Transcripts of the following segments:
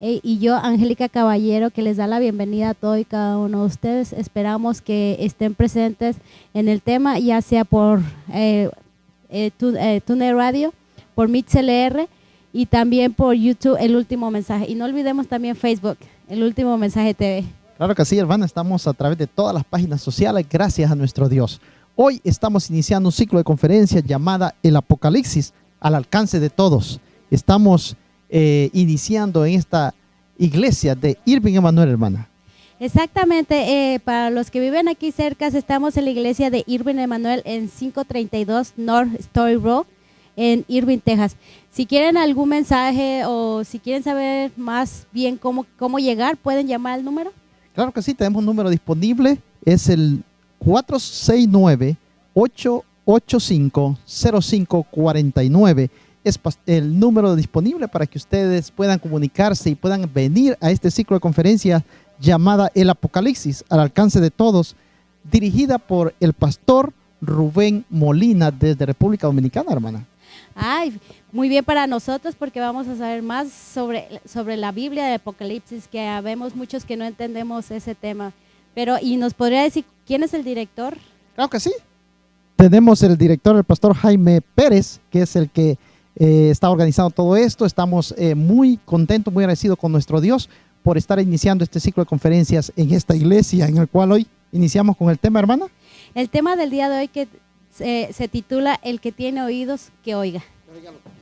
Y yo, Angélica Caballero, que les da la bienvenida a todo y cada uno de ustedes. Esperamos que estén presentes en el tema, ya sea por Tune Radio, por MixLR y también por YouTube, El Último Mensaje. Y no olvidemos también Facebook, El Último Mensaje TV. Claro que sí, hermana, estamos a través de todas las páginas sociales, gracias a nuestro Dios. Hoy estamos iniciando un ciclo de conferencias llamada El Apocalipsis al alcance de todos. Estamos iniciando en esta iglesia de Irving Emanuel, hermana. Exactamente, para los que viven aquí cerca, estamos en la iglesia de Irving Emanuel en 532 North Story Road en Irving, Texas. Si quieren algún mensaje o si quieren saber más bien cómo llegar, pueden llamar al número. Claro que sí, tenemos un número disponible, es el 469-885-0549. Es el número disponible para que ustedes puedan comunicarse y puedan venir a este ciclo de conferencias llamada El Apocalipsis al alcance de todos, dirigida por el pastor Rubén Molina desde República Dominicana, hermana. Ay, muy bien para nosotros porque vamos a saber más sobre la Biblia de Apocalipsis, que habemos muchos que no entendemos ese tema. ¿Y nos podría decir quién es el director? Claro que sí. Tenemos el director, el pastor Jaime Pérez, que es el que está organizando todo esto. Estamos muy contentos, muy agradecidos con nuestro Dios por estar iniciando este ciclo de conferencias en esta iglesia, en el cual hoy iniciamos con el tema, hermana. El tema del día de hoy que se titula El que tiene oídos, que oiga.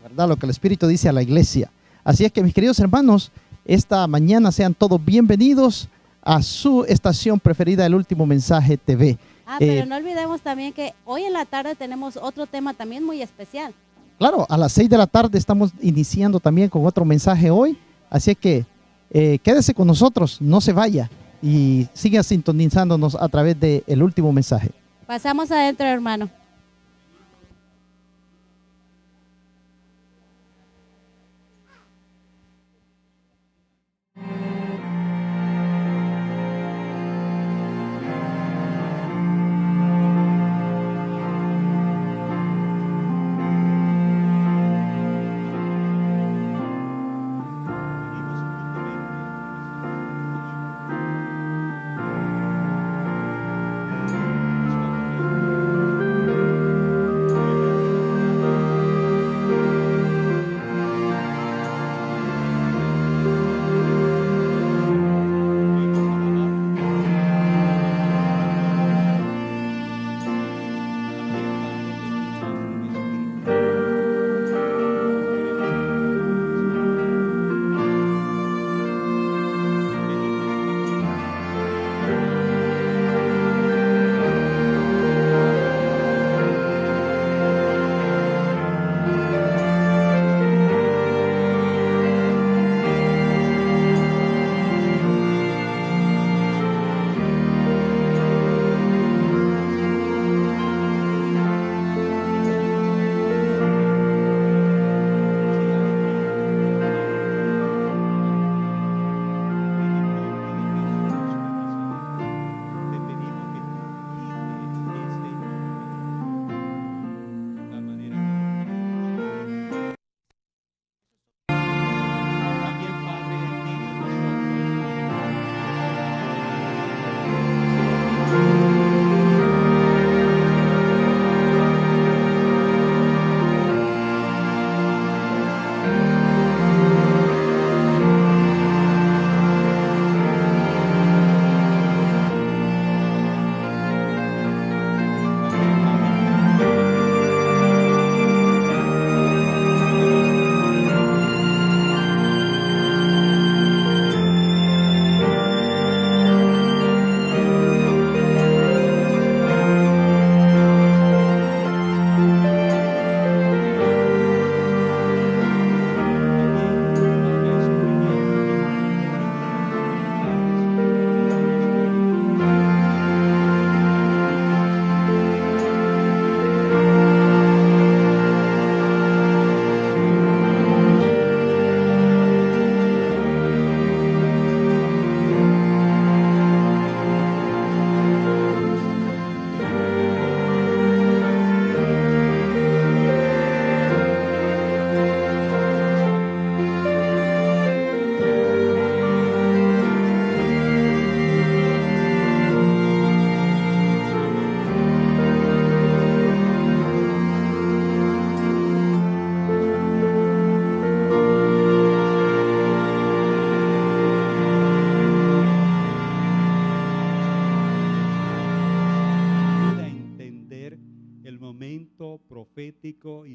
¿Verdad? Lo que el Espíritu dice a la iglesia. Así es que, mis queridos hermanos, esta mañana sean todos bienvenidos a su estación preferida, El Último Mensaje TV. Pero no olvidemos también que hoy en la tarde tenemos otro tema también muy especial. Claro, a las 6 de la tarde estamos iniciando también con otro mensaje hoy. Así es que quédese con nosotros, no se vaya y siga sintonizándonos a través de El Último Mensaje. Pasamos adentro, hermano.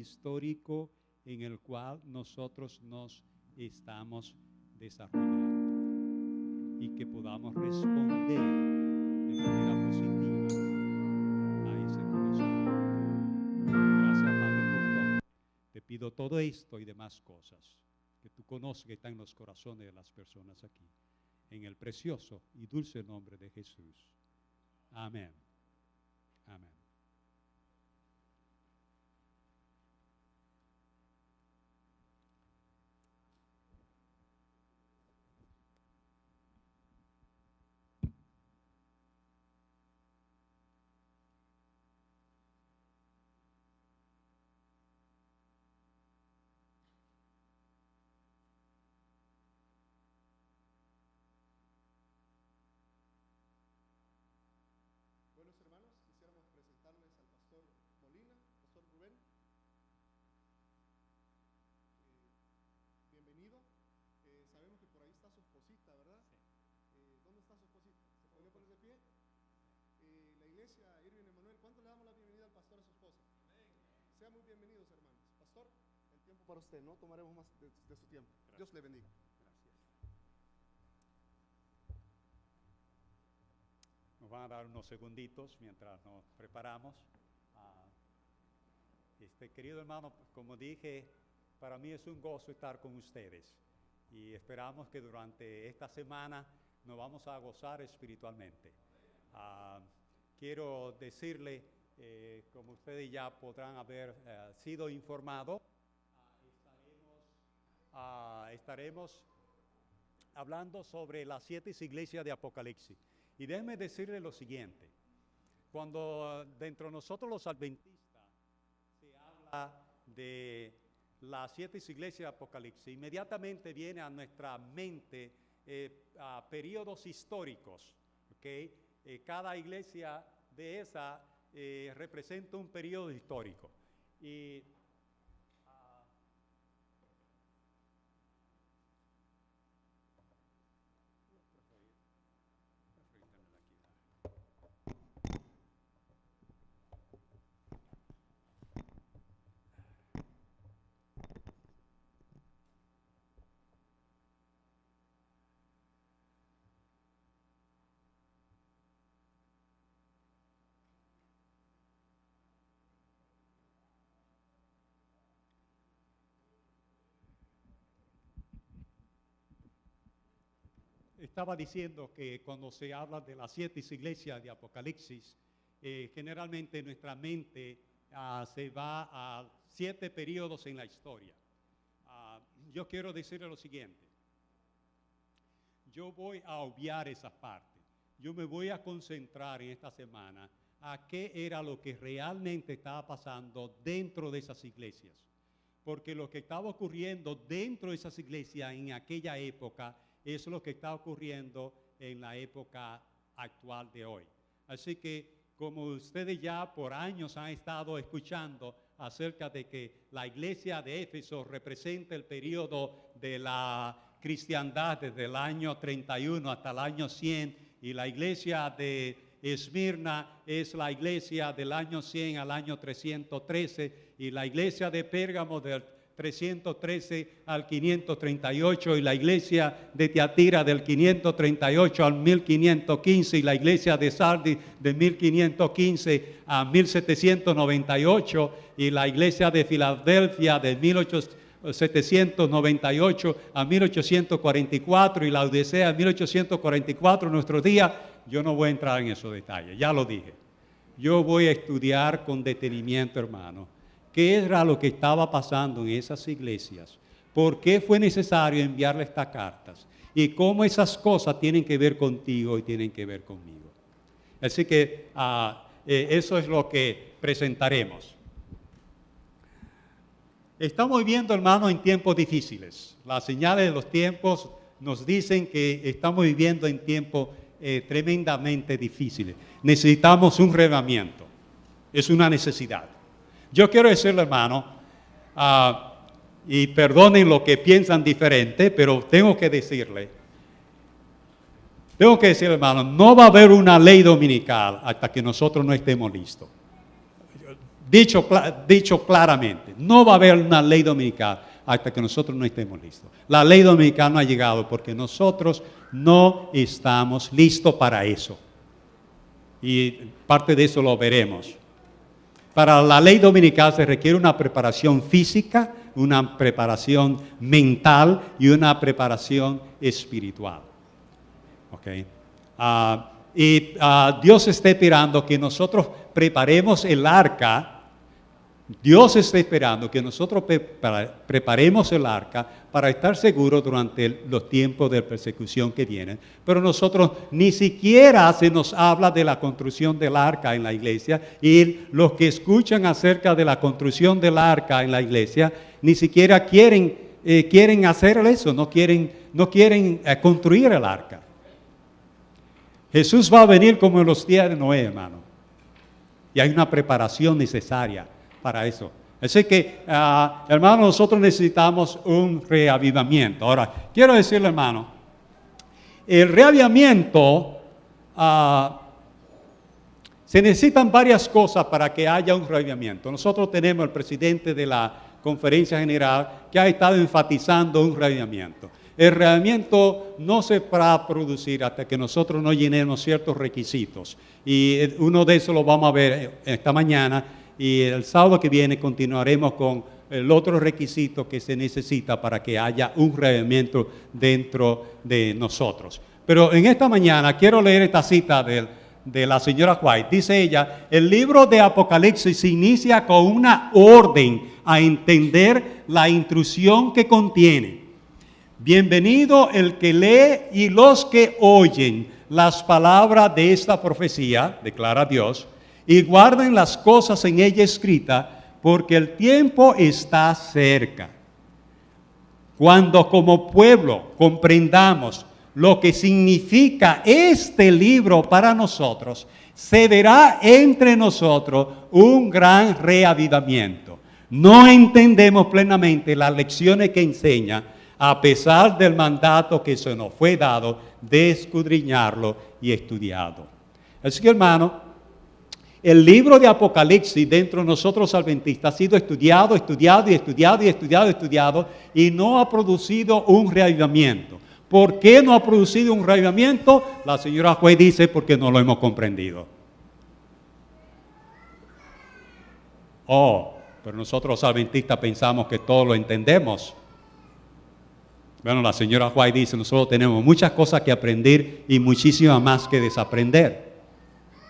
histórico en el cual nosotros nos estamos desarrollando y que podamos responder de manera positiva a ese conocimiento. Gracias, Padre, por todo. Te pido todo esto y demás cosas que tú conoces que están en los corazones de las personas aquí, en el precioso y dulce nombre de Jesús. Amén. Amén. Buenos hermanos, quisiéramos presentarles al pastor Molina, pastor Rubén. Bienvenido. Sabemos que por ahí está su esposita, ¿verdad? Sí. ¿Dónde está su esposita? ¿Se podría poner de pie? La iglesia Irving Emanuel, ¿cuánto le damos la bienvenida al pastor a su esposa? Amén. Sean muy bienvenidos, hermanos. Pastor, el tiempo para usted, no tomaremos más de su tiempo. Gracias. Dios le bendiga. Nos van a dar unos segunditos mientras nos preparamos. Querido hermano, como dije, para mí es un gozo estar con ustedes y esperamos que durante esta semana nos vamos a gozar espiritualmente. Quiero decirle, como ustedes ya podrán haber sido informados, estaremos hablando sobre las 7 iglesias de Apocalipsis. Y déjenme decirle lo siguiente, cuando dentro de nosotros los adventistas se habla de las 7 iglesias de Apocalipsis, inmediatamente viene a nuestra mente a periodos históricos, ¿okay? Cada iglesia de esa representa un periodo histórico. Y estaba diciendo que cuando se habla de las 7 iglesias de Apocalipsis, generalmente nuestra mente se va a 7 periodos en la historia. Yo quiero decirle lo siguiente. Yo voy a obviar esa parte. Yo me voy a concentrar en esta semana a qué era lo que realmente estaba pasando dentro de esas iglesias. Porque lo que estaba ocurriendo dentro de esas iglesias en aquella época es lo que está ocurriendo en la época actual de hoy. Así que, como ustedes ya por años han estado escuchando acerca de que la iglesia de Éfeso representa el periodo de la cristiandad desde el año 31 hasta el año 100, y la iglesia de Esmirna es la iglesia del año 100 al año 313, y la iglesia de Pérgamo del 313 al 538, y la iglesia de Tiatira del 538 al 1515, y la iglesia de Sardis de 1515 a 1798, y la iglesia de Filadelfia de 1798 a 1844, y la Odisea de 1844 nuestros días. Yo no voy a entrar en esos detalles, ya lo dije. Yo voy a estudiar con detenimiento, hermano, qué era lo que estaba pasando en esas iglesias, por qué fue necesario enviarle estas cartas y cómo esas cosas tienen que ver contigo y tienen que ver conmigo. Así que eso es lo que presentaremos. Estamos viviendo, hermano, en tiempos difíciles. Las señales de los tiempos nos dicen que estamos viviendo en tiempos tremendamente difíciles. Necesitamos un reavivamiento. Es una necesidad. Yo quiero decirle, hermano, y perdonen lo que piensan diferente, pero tengo que decirle, hermano, no va a haber una ley dominical hasta que nosotros no estemos listos. Dicho claramente, no va a haber una ley dominical hasta que nosotros no estemos listos. La ley dominical no ha llegado porque nosotros no estamos listos para eso. Y parte de eso lo veremos. Para la ley dominical se requiere una preparación física, una preparación mental y una preparación espiritual. ¿Okay? Dios está esperando que nosotros preparemos el arca. Dios está esperando que nosotros preparemos el arca para estar seguros durante los tiempos de persecución que vienen. Pero nosotros ni siquiera se nos habla de la construcción del arca en la iglesia, y los que escuchan acerca de la construcción del arca en la iglesia ni siquiera quieren hacer eso, no quieren construir el arca. Jesús va a venir como en los días de Noé, hermano. Y hay una preparación necesaria para eso. Así que, hermano, nosotros necesitamos un reavivamiento. Ahora, quiero decirle, hermano, el reavivamiento, se necesitan varias cosas para que haya un reavivamiento. Nosotros tenemos el presidente de la Conferencia General que ha estado enfatizando un reavivamiento. El reavivamiento no se va a producir hasta que nosotros no llenemos ciertos requisitos. Y uno de esos lo vamos a ver esta mañana. Y el sábado que viene continuaremos con el otro requisito que se necesita para que haya un reavivamiento dentro de nosotros. Pero en esta mañana quiero leer esta cita de la señora White. Dice ella: el libro de Apocalipsis se inicia con una orden a entender la instrucción que contiene. Bienvenido el que lee y los que oyen las palabras de esta profecía, declara Dios, y guarden las cosas en ella escritas, porque el tiempo está cerca. Cuando como pueblo comprendamos lo que significa este libro para nosotros, se verá entre nosotros un gran reavivamiento. No entendemos plenamente las lecciones que enseña, a pesar del mandato que se nos fue dado de escudriñarlo y estudiarlo. Así que, hermano, el libro de Apocalipsis dentro de nosotros adventistas ha sido estudiado y no ha producido un reavivamiento. ¿Por qué no ha producido un reavivamiento? La señora Juez dice: porque no lo hemos comprendido. Pero nosotros los adventistas pensamos que todo lo entendemos. Bueno, la señora White dice: nosotros tenemos muchas cosas que aprender y muchísimas más que desaprender.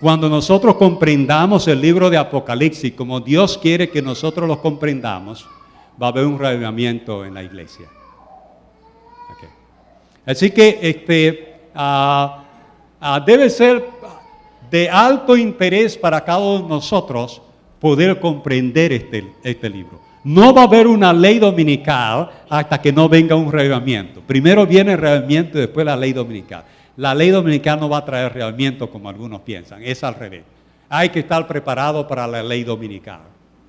Cuando nosotros comprendamos el libro de Apocalipsis como Dios quiere que nosotros lo comprendamos, va a haber un reavivamiento en la iglesia. Okay. Así que debe ser de alto interés para cada uno de nosotros poder comprender este libro. No va a haber una ley dominical hasta que no venga un reavivamiento. Primero viene el reavivamiento y después la ley dominical. La ley dominical no va a traer reavivamiento como algunos piensan, es al revés. Hay que estar preparado para la ley dominical.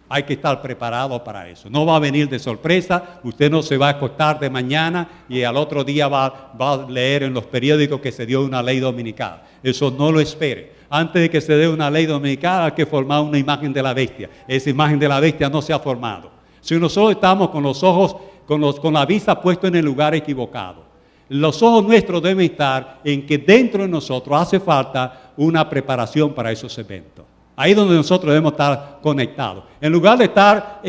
Hay que estar preparado para eso. No va a venir de sorpresa. Usted no se va a acostar de mañana y al otro día va a leer en los periódicos que se dio una ley dominical. Eso no lo espere. Antes de que se dé una ley dominical hay que formar una imagen de la bestia. Esa imagen de la bestia no se ha formado. Si nosotros estamos con los ojos, con la vista puesta en el lugar equivocado, los ojos nuestros deben estar en que dentro de nosotros hace falta una preparación para esos eventos. Ahí es donde nosotros debemos estar conectados. En lugar de estar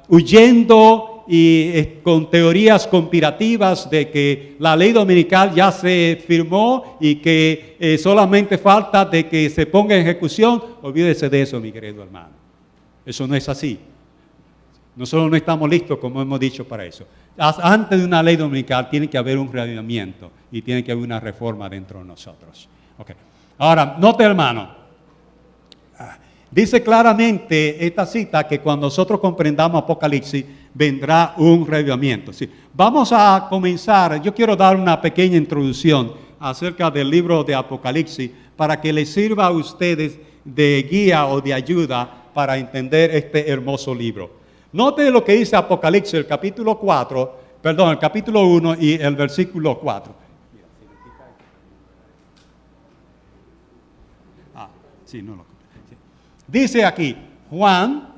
huyendo y con teorías conspirativas de que la ley dominical ya se firmó y que solamente falta de que se ponga en ejecución, olvídese de eso, mi querido hermano. Eso no es así. Nosotros no estamos listos, como hemos dicho, para eso. Antes de una ley dominical tiene que haber un reavivamiento y tiene que haber una reforma dentro de nosotros. Okay. Ahora, note, hermano, dice claramente esta cita que cuando nosotros comprendamos Apocalipsis vendrá un reavivamiento. Sí. Vamos a comenzar. Yo quiero dar una pequeña introducción acerca del libro de Apocalipsis para que les sirva a ustedes de guía o de ayuda para entender este hermoso libro. Note lo que dice Apocalipsis, el capítulo 1 y el versículo 4. Dice aquí: Juan,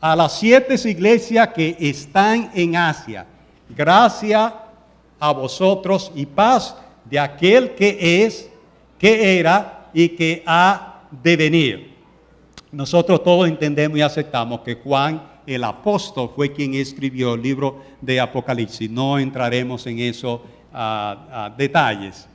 a las 7 iglesias que están en Asia, gracia a vosotros y paz de aquel que es, que era y que ha de venir. Nosotros todos entendemos y aceptamos que Juan, el apóstol, fue quien escribió el libro de Apocalipsis. No entraremos en esos detalles.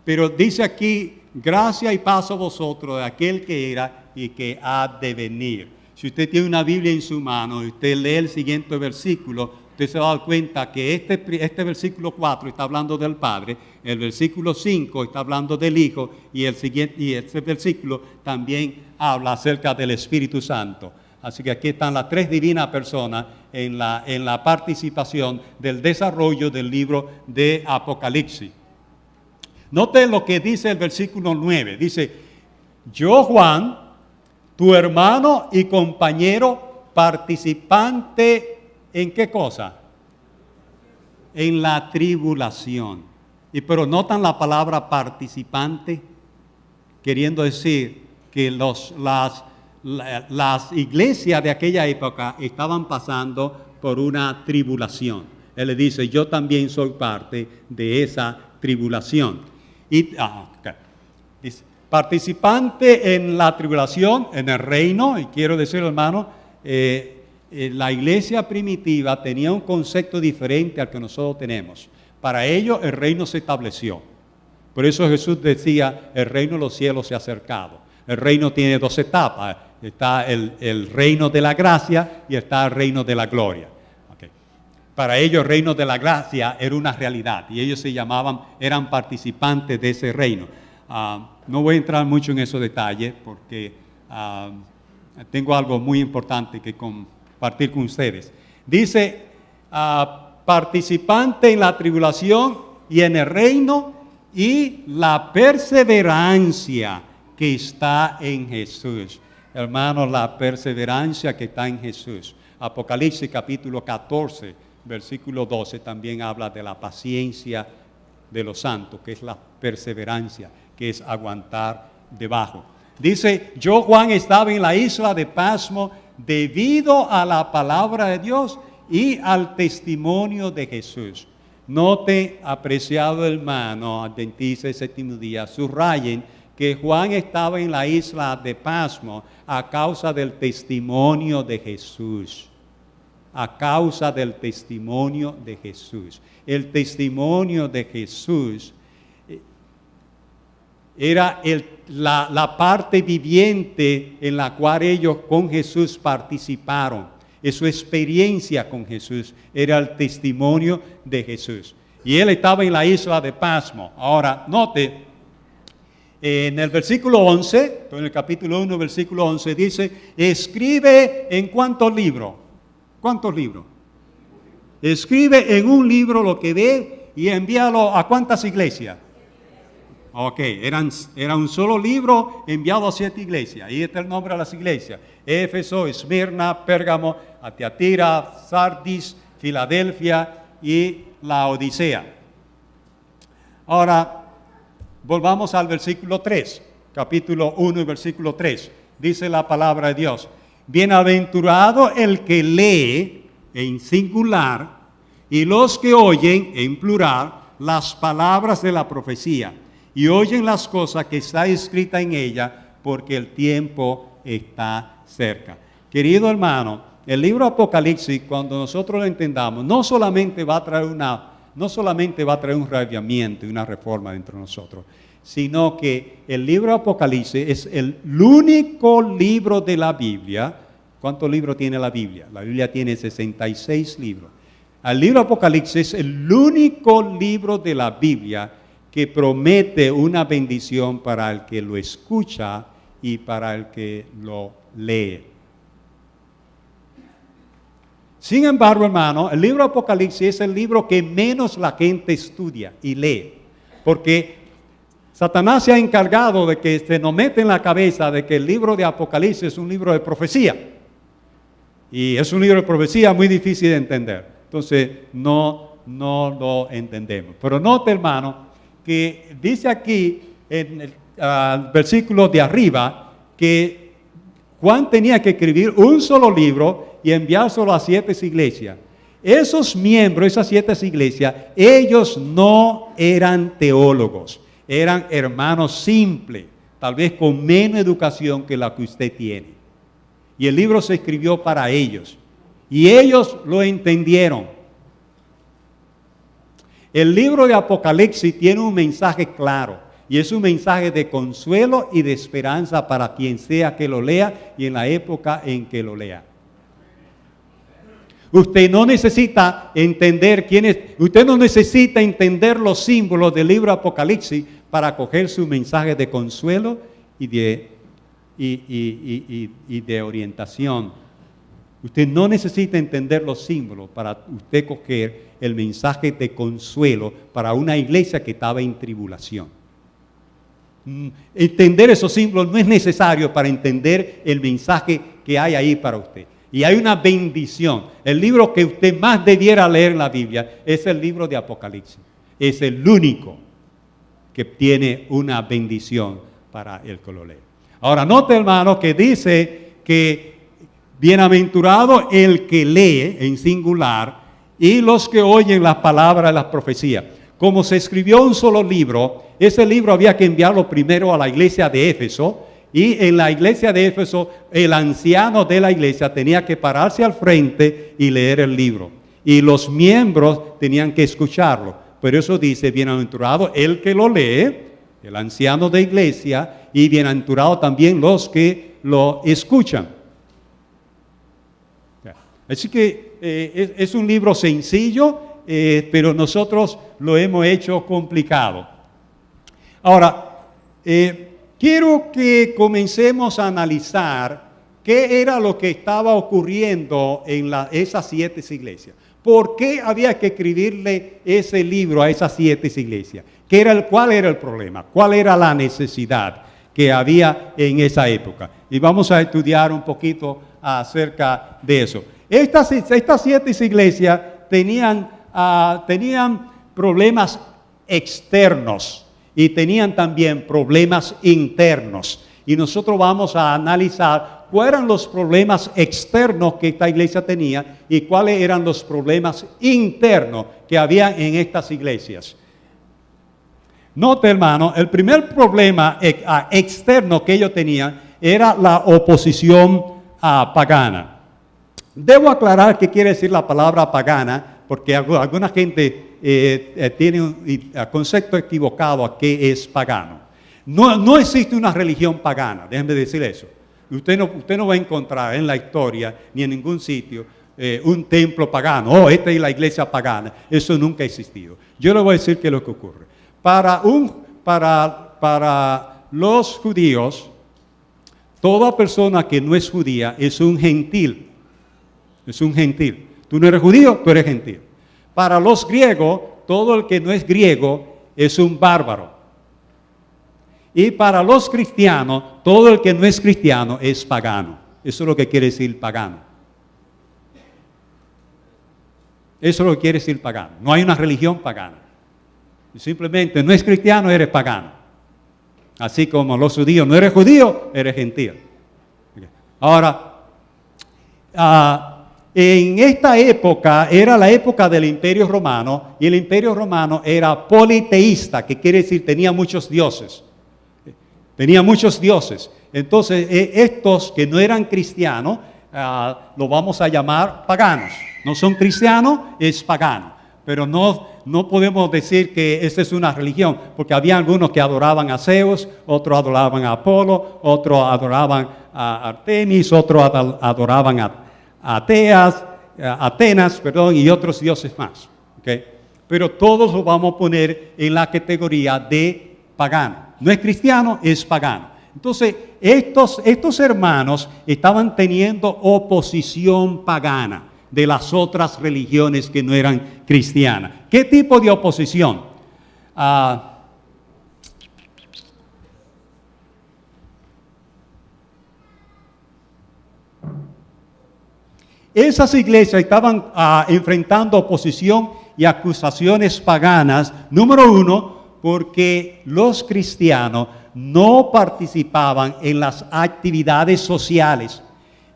Pero dice aquí, gracia y paz a vosotros de aquel que era y que ha de venir. Si usted tiene una Biblia en su mano y usted lee el siguiente versículo, usted se va a dar cuenta que este versículo 4 está hablando del Padre, el versículo 5 está hablando del Hijo y este versículo también habla acerca del Espíritu Santo. Así que aquí están las 3 divinas personas en la participación del desarrollo del libro de Apocalipsis. Note lo que dice el versículo 9. Dice, yo Juan, tu hermano y compañero participante, ¿en qué cosa? En la tribulación. Pero notan la palabra participante, queriendo decir que las iglesias de aquella época estaban pasando por una tribulación. Él le dice, yo también soy parte de esa tribulación. Dice, participante en la tribulación, en el reino, y quiero decir, hermano, la iglesia primitiva tenía un concepto diferente al que nosotros tenemos. Para ellos el reino se estableció. Por eso Jesús decía, el reino de los cielos se ha acercado. El reino tiene 2 etapas. Está el reino de la gracia y está el reino de la gloria. Okay. Para ellos el reino de la gracia era una realidad y ellos eran participantes de ese reino. No voy a entrar mucho en esos detalles porque tengo algo muy importante que compartir con ustedes. Dice, participante en la tribulación y en el reino y la perseverancia que está en Jesús. Hermanos, la perseverancia que está en Jesús. Apocalipsis capítulo 14, versículo 12 también habla de la paciencia de los santos, que es la perseverancia, que es aguantar debajo. Dice, yo Juan estaba en la isla de Pasmo debido a la palabra de Dios y al testimonio de Jesús. Note, apreciado hermano, adventista del séptimo día, subrayen que Juan estaba en la isla de Pasmo a causa del testimonio de Jesús. A causa del testimonio de Jesús. El testimonio de Jesús era la parte viviente en la cual ellos con Jesús participaron. Su experiencia con Jesús era el testimonio de Jesús. Y él estaba en la isla de Pasmo. Ahora, note, en el versículo 11, en el capítulo 1, versículo 11, dice, escribe en ¿cuántos libros? ¿Cuántos libros? Escribe en un libro lo que ve y envíalo a ¿cuántas iglesias? Ok, era un solo libro enviado a 7 iglesias. Ahí está el nombre de las iglesias. Éfeso, Esmirna, Pérgamo, Tiatira, Sardis, Filadelfia y la Odisea. Ahora, volvamos al versículo 3, capítulo 1 y versículo 3. Dice la palabra de Dios. Bienaventurado el que lee en singular y los que oyen en plural las palabras de la profecía y oyen las cosas que está escrita en ella, porque el tiempo está cerca. Querido hermano, el libro Apocalipsis, cuando nosotros lo entendamos, no solamente va a traer un reavivamiento y una reforma dentro de nosotros, sino que el libro Apocalipsis es el único libro de la Biblia. ¿Cuántos libros tiene la Biblia? La Biblia tiene 66 libros. El libro Apocalipsis es el único libro de la Biblia que promete una bendición para el que lo escucha y para el que lo lee. Sin embargo, hermano, el libro Apocalipsis es el libro que menos la gente estudia y lee, porque Satanás se ha encargado de que se nos mete en la cabeza de que el libro de Apocalipsis es un libro de profecía. Y es un libro de profecía muy difícil de entender. Entonces, no lo entendemos. Pero note, hermano, que dice aquí en el versículo de arriba que Juan tenía que escribir un solo libro y enviárselo a 7 iglesias. Esos miembros, esas 7 iglesias, ellos no eran teólogos, eran hermanos simples, tal vez con menos educación que la que usted tiene. Y el libro se escribió para ellos. Y ellos lo entendieron. El libro de Apocalipsis tiene un mensaje claro. Y es un mensaje de consuelo y de esperanza para quien sea que lo lea y en la época en que lo lea. Usted no necesita entender usted no necesita entender los símbolos del libro de Apocalipsis para coger su mensaje de consuelo y de orientación. Usted no necesita entender los símbolos para usted coger el mensaje de consuelo para una iglesia que estaba en tribulación. Entender esos símbolos no es necesario para entender el mensaje que hay ahí para usted. Y hay una bendición. El libro que usted más debiera leer en la Biblia es el libro de Apocalipsis. Es el único que tiene una bendición para el que lo lee. Ahora, note, hermano, que dice que bienaventurado el que lee en singular y los que oyen las palabras de las profecías. Como se escribió un solo libro, ese libro había que enviarlo primero a la iglesia de Éfeso. Y en la iglesia de Éfeso, el anciano de la iglesia tenía que pararse al frente y leer el libro. Y los miembros tenían que escucharlo. Por eso dice, bienaventurado el que lo lee, el anciano de iglesia, y bienaventurado también los que lo escuchan. Así que es un libro sencillo, pero nosotros lo hemos hecho complicado. Ahora, quiero que comencemos a analizar qué era lo que estaba ocurriendo en esas 7 iglesias. ¿Por qué había que escribirle ese libro a esas 7 iglesias? ¿Cuál era el problema? ¿Cuál era la necesidad que había en esa época? Y vamos a estudiar un poquito acerca de eso. Estas 7 iglesias tenían problemas externos y tenían también problemas internos. Y nosotros vamos a analizar cuáles eran los problemas externos que esta iglesia tenía y cuáles eran los problemas internos que había en estas iglesias. Note, hermano, el primer problema externo que ellos tenían era la oposición pagana. Debo aclarar qué quiere decir la palabra pagana, porque alguna gente tiene un concepto equivocado a qué es pagano. No existe una religión pagana, déjenme decir eso. Usted no va a encontrar en la historia ni en ningún sitio un templo pagano. Esta es la iglesia pagana. Eso nunca ha existido. Yo le voy a decir qué es lo que ocurre. Para los judíos, toda persona que no es judía es un gentil. Es un gentil. Tú no eres judío, tú eres gentil. Para los griegos, todo el que no es griego es un bárbaro. Y para los cristianos, todo el que no es cristiano es pagano. Eso es lo que quiere decir pagano. Eso es lo que quiere decir pagano. No hay una religión pagana. Simplemente no es cristiano, eres pagano. Así como los judíos, no eres judío, eres gentil. Ahora, en esta época era la época del Imperio Romano, y el Imperio Romano era politeísta, que quiere decir tenía muchos dioses. Tenía muchos dioses. Entonces, estos que no eran cristianos, los vamos a llamar paganos. No son cristianos, es pagano. Pero no podemos decir que esa es una religión, porque había algunos que adoraban a Zeus, otros adoraban a Apolo, otros adoraban a Artemis, otros adoraban a Atenas, y otros dioses más. ¿Okay? Pero todos lo vamos a poner en la categoría de pagano. No es cristiano, es pagano. Entonces, estos hermanos estaban teniendo oposición pagana de las otras religiones que no eran cristianas. ¿Qué tipo de oposición? Esas iglesias estaban enfrentando oposición y acusaciones paganas, número uno, porque los cristianos no participaban en las actividades sociales.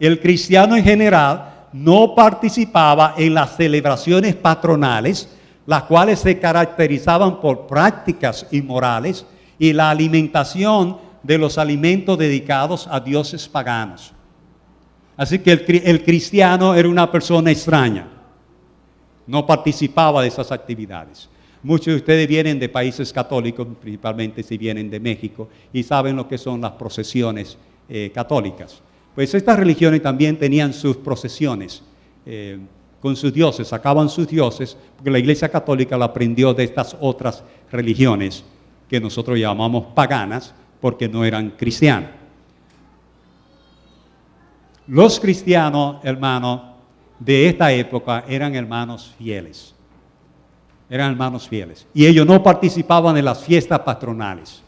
El cristiano en general no participaba en las celebraciones patronales, las cuales se caracterizaban por prácticas inmorales y la alimentación de los alimentos dedicados a dioses paganos. Así que el cristiano era una persona extraña, no participaba de esas actividades. Muchos de ustedes vienen de países católicos, principalmente si vienen de México, y saben lo que son las procesiones católicas. Pues estas religiones también tenían sus procesiones con sus dioses, sacaban sus dioses, porque la Iglesia Católica la aprendió de estas otras religiones que nosotros llamamos paganas, porque no eran cristianos. Los cristianos, hermanos, de esta época eran hermanos fieles. Eran hermanos fieles. Y ellos no participaban en las fiestas patronales.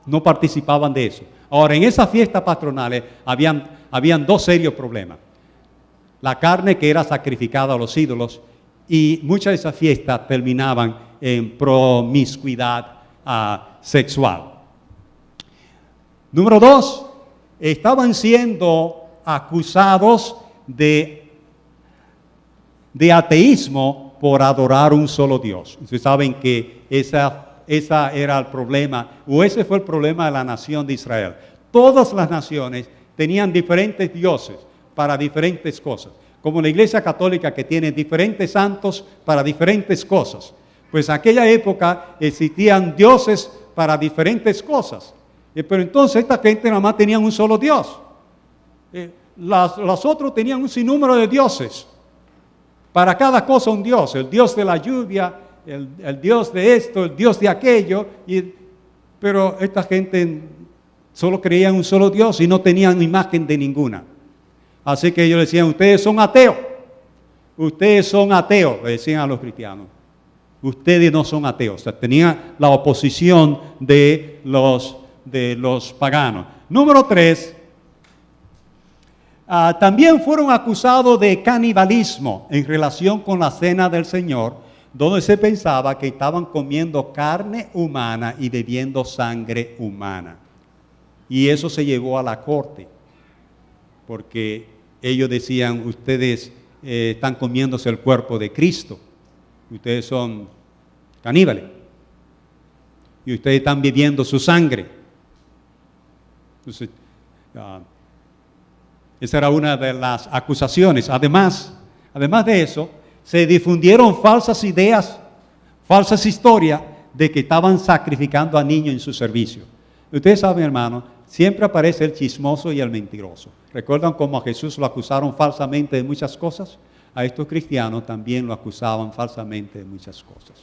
No participaban de eso. Ahora, en esas fiestas patronales habían dos serios problemas. La carne que era sacrificada a los ídolos, y muchas de esas fiestas terminaban en promiscuidad sexual. Número 2, estaban siendo acusados de ateísmo por adorar un solo Dios. Ustedes saben que esa era el problema, o ese fue el problema de la nación de Israel. Todas las naciones tenían diferentes dioses para diferentes cosas, como la Iglesia Católica, que tiene diferentes santos para diferentes cosas. Pues en aquella época existían dioses para diferentes cosas. Pero entonces esta gente nada más tenían un solo Dios. Los otros tenían un sinnúmero de dioses. Para cada cosa un Dios. El Dios de la lluvia, el Dios de esto, el Dios de aquello. Pero esta gente solo creía en un solo Dios y no tenían imagen de ninguna. Así que ellos decían, ustedes son ateos. Ustedes son ateos, le decían a los cristianos. Ustedes no son ateos. O sea, tenían la oposición de los paganos. Número 3, también fueron acusados de canibalismo en relación con la cena del Señor, donde se pensaba que estaban comiendo carne humana y bebiendo sangre humana. Y eso se llevó a la corte, porque ellos decían, ustedes están comiéndose el cuerpo de Cristo, ustedes son caníbales, y ustedes están bebiendo su sangre. Entonces, esa era una de las acusaciones. Además de eso, se difundieron falsas ideas, falsas historias de que estaban sacrificando a niños en su servicio. Ustedes saben, hermano, siempre aparece el chismoso y el mentiroso. ¿Recuerdan cómo a Jesús lo acusaron falsamente de muchas cosas? A estos cristianos también lo acusaban falsamente de muchas cosas.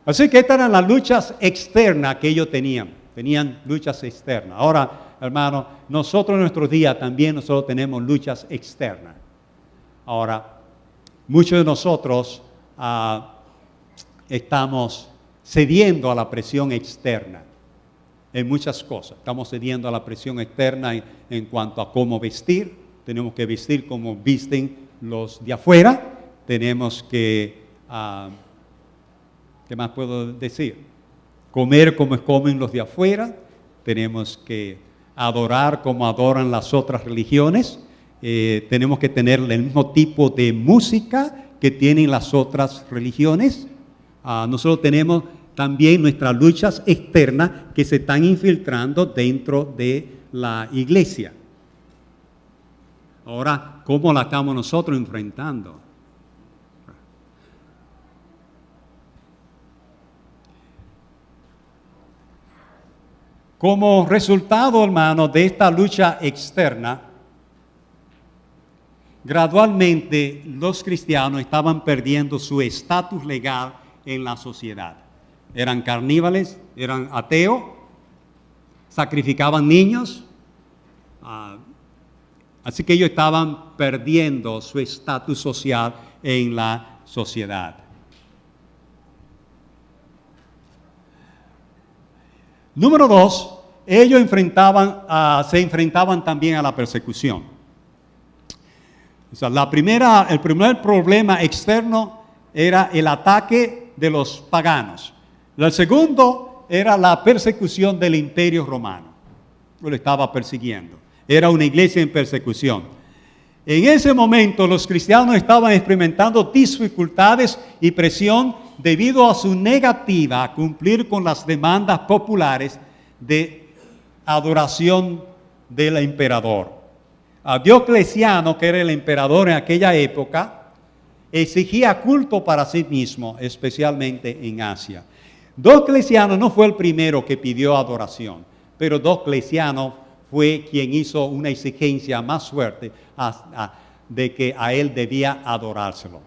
Así que estas eran las luchas externas que ellos tenían. Tenían luchas externas. Ahora, hermano, nosotros en nuestros días también nosotros tenemos luchas externas. Ahora, muchos de nosotros estamos cediendo a la presión externa en muchas cosas. Estamos cediendo a la presión externa en cuanto a cómo vestir. Tenemos que vestir como visten los de afuera. Tenemos que, ¿qué más puedo decir? Comer como comen los de afuera. Tenemos que adorar como adoran las otras religiones. Tenemos que tener el mismo tipo de música que tienen las otras religiones. Nosotros tenemos también nuestras luchas externas que se están infiltrando dentro de la iglesia. Ahora, ¿cómo la estamos nosotros enfrentando? Como resultado, hermano, de esta lucha externa, gradualmente los cristianos estaban perdiendo su estatus legal en la sociedad. Eran caníbales, eran ateos, sacrificaban niños, así que ellos estaban perdiendo su estatus social en la sociedad. Número 2, ellos se enfrentaban también a la persecución. O sea, el primer problema externo era el ataque de los paganos. El segundo era la persecución del Imperio Romano. Lo estaba persiguiendo. Era una iglesia en persecución. En ese momento los cristianos estaban experimentando dificultades y presión debido a su negativa a cumplir con las demandas populares de adoración del emperador. A Diocleciano, que era el emperador en aquella época, exigía culto para sí mismo, especialmente en Asia. Diocleciano no fue el primero que pidió adoración, pero Diocleciano fue quien hizo una exigencia más fuerte de que a él debía adorárselo.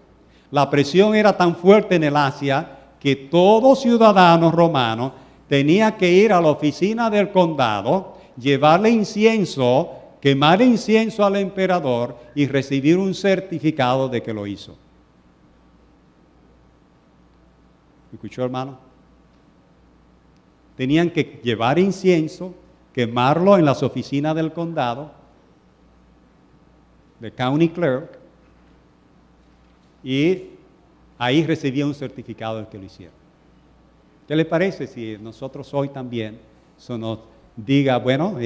La presión era tan fuerte en el Asia que todo ciudadano romano tenía que ir a la oficina del condado, llevarle incienso, quemar incienso al emperador y recibir un certificado de que lo hizo. ¿Escuchó, hermano? Tenían que llevar incienso, quemarlo en las oficinas del condado, de county clerk, y ahí recibía un certificado de que lo hicieron. ¿Qué le parece si nosotros hoy también se nos diga, bueno,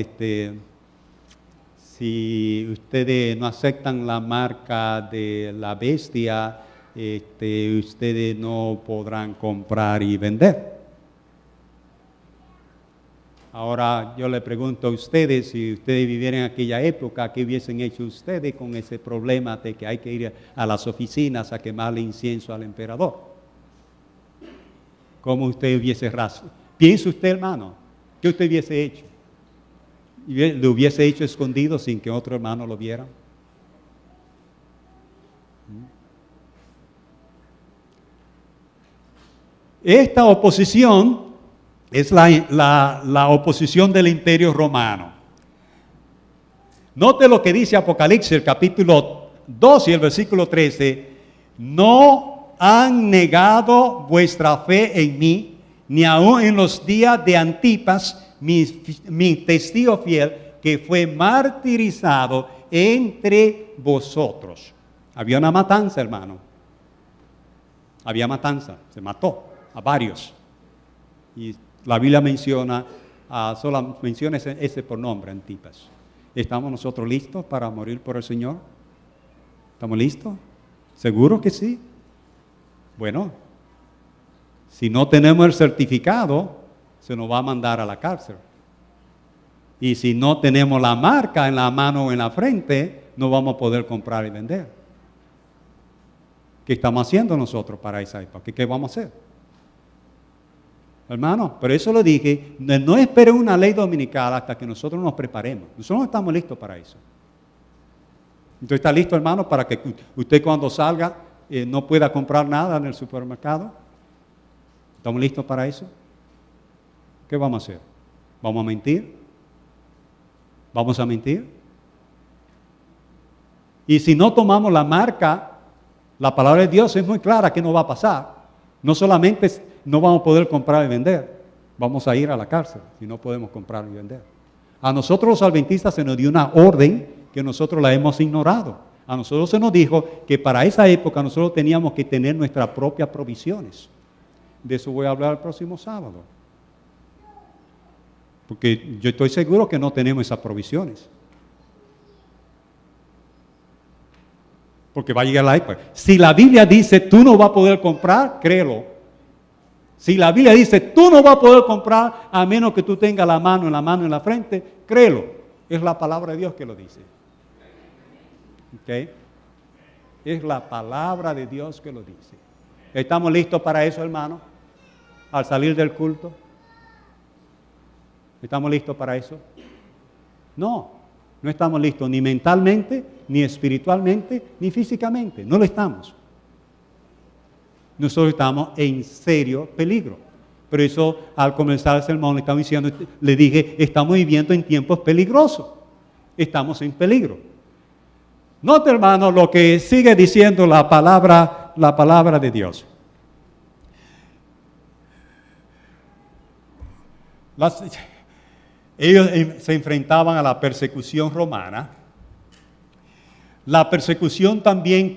si ustedes no aceptan la marca de la bestia, ustedes no podrán comprar y vender? Ahora yo le pregunto a ustedes, si ustedes vivieran en aquella época, ¿qué hubiesen hecho ustedes con ese problema de que hay que ir a las oficinas a quemarle incienso al emperador? ¿Cómo usted hubiese razón? Piensa usted, hermano, ¿qué usted hubiese hecho? ¿Lo hubiese hecho escondido sin que otro hermano lo viera? Esta oposición es la oposición del Imperio Romano. Note lo que dice Apocalipsis, el capítulo 2 y el versículo 13. No han negado vuestra fe en mí, ni aun en los días de Antipas, mi testigo fiel, que fue martirizado entre vosotros. Había una matanza, hermano. Había matanza, se mató a varios. Y la Biblia menciona, solo menciona ese por nombre, Antipas. ¿Estamos nosotros listos para morir por el Señor? ¿Estamos listos? ¿Seguro que sí? Bueno, si no tenemos el certificado, se nos va a mandar a la cárcel. Y si no tenemos la marca en la mano o en la frente, no vamos a poder comprar y vender. ¿Qué estamos haciendo nosotros para esa época? ¿Qué vamos a hacer? Hermano, por eso lo dije, no espere una ley dominical hasta que nosotros nos preparemos. Nosotros no estamos listos para eso. ¿Usted está listo, hermano, para que usted cuando salga no pueda comprar nada en el supermercado? ¿Estamos listos para eso? ¿Qué vamos a hacer? ¿Vamos a mentir? ¿Vamos a mentir? Y si no tomamos la marca, la palabra de Dios es muy clara que no va a pasar. No solamente no vamos a poder comprar y vender, vamos a ir a la cárcel si no podemos comprar y vender. A nosotros los adventistas se nos dio una orden que nosotros la hemos ignorado. A nosotros se nos dijo que para esa época nosotros teníamos que tener nuestras propias provisiones. De eso voy a hablar el próximo sábado. Porque yo estoy seguro que no tenemos esas provisiones. Porque va a llegar la época. Si la Biblia dice tú no vas a poder comprar, créelo. Si la Biblia dice tú no vas a poder comprar a menos que tú tengas la mano en la frente, créelo. Es la palabra de Dios que lo dice. ¿Ok? Es la palabra de Dios que lo dice. ¿Estamos listos para eso, hermano? Al salir del culto. ¿Estamos listos para eso? No, no estamos listos ni mentalmente, ni espiritualmente, ni físicamente. No lo estamos. Nosotros estamos en serio peligro. Por eso, al comenzar el sermón, le dije, estamos viviendo en tiempos peligrosos. Estamos en peligro. Note, hermano, lo que sigue diciendo la palabra de Dios. Ellos se enfrentaban a la persecución romana. La persecución también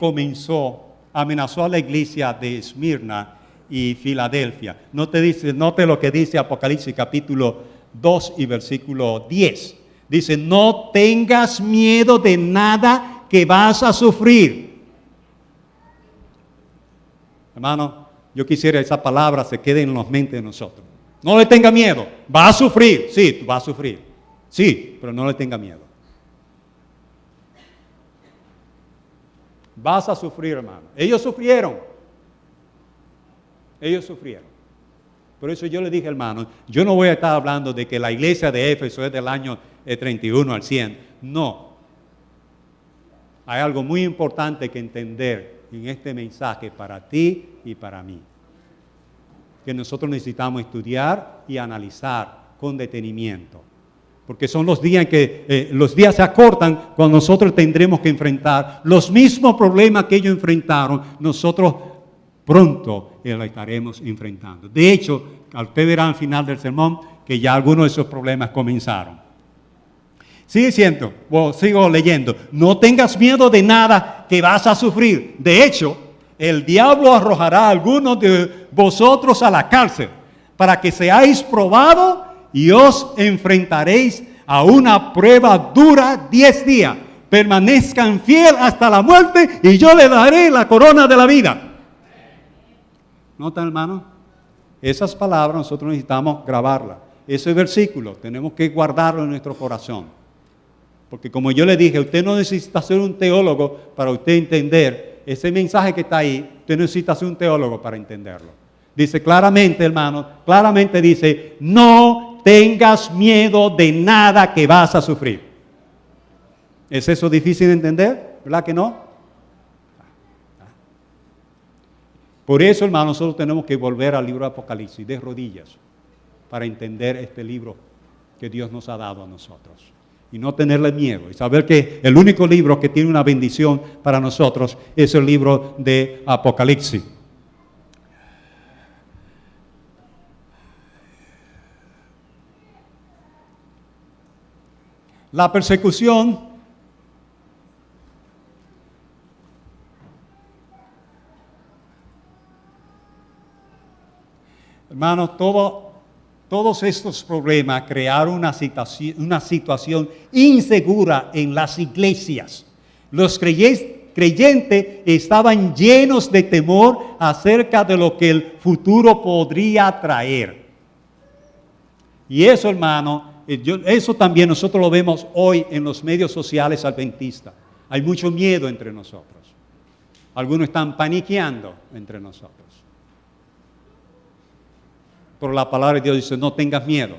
amenazó a la iglesia de Esmirna y Filadelfia. Note lo que dice Apocalipsis capítulo 2 y versículo 10. Dice, no tengas miedo de nada que vas a sufrir. Hermano, yo quisiera que esa palabra se quede en la mente de nosotros. No le tenga miedo. Va a sufrir. Sí, tú vas a sufrir. Sí, pero no le tenga miedo. Vas a sufrir, hermano. Ellos sufrieron. Ellos sufrieron. Por eso yo le dije, hermano, yo no voy a estar hablando de que la iglesia de Éfeso es del año 31 al 100. No. Hay algo muy importante que entender en este mensaje para ti y para mí. Que nosotros necesitamos estudiar y analizar con detenimiento. Porque son los días en que los días se acortan cuando nosotros tendremos que enfrentar los mismos problemas que ellos enfrentaron. Nosotros pronto lo estaremos enfrentando. De hecho, usted verá al final del sermón que ya algunos de esos problemas comenzaron. Sigo leyendo. No tengas miedo de nada que vas a sufrir. De hecho, el diablo arrojará a algunos de vosotros a la cárcel para que seáis probados y os enfrentaréis a una prueba dura 10 días. Permanezcan fiel hasta la muerte y yo le daré la corona de la vida. ¿Notan, hermano? Esas palabras nosotros necesitamos grabarlas. Ese versículo tenemos que guardarlo en nuestro corazón. Porque como yo le dije, usted no necesita ser un teólogo para usted entender ese mensaje que está ahí. Usted no necesita ser un teólogo para entenderlo. Dice claramente, hermano, claramente dice, no tengas miedo de nada que vas a sufrir. ¿Es eso difícil de entender? ¿Verdad que no? Por eso, hermano, nosotros tenemos que volver al libro de Apocalipsis de rodillas para entender este libro que Dios nos ha dado a nosotros. Y no tenerle miedo. Y saber que el único libro que tiene una bendición para nosotros es el libro de Apocalipsis. La persecución hermanos, todos estos problemas crearon una situación insegura en las iglesias. Los creyentes estaban llenos de temor acerca de lo que el futuro podría traer. Y eso, hermano, eso también nosotros lo vemos hoy en los medios sociales adventistas. Hay mucho miedo entre nosotros. Algunos están paniqueando entre nosotros. Pero la palabra de Dios dice, no tengas miedo.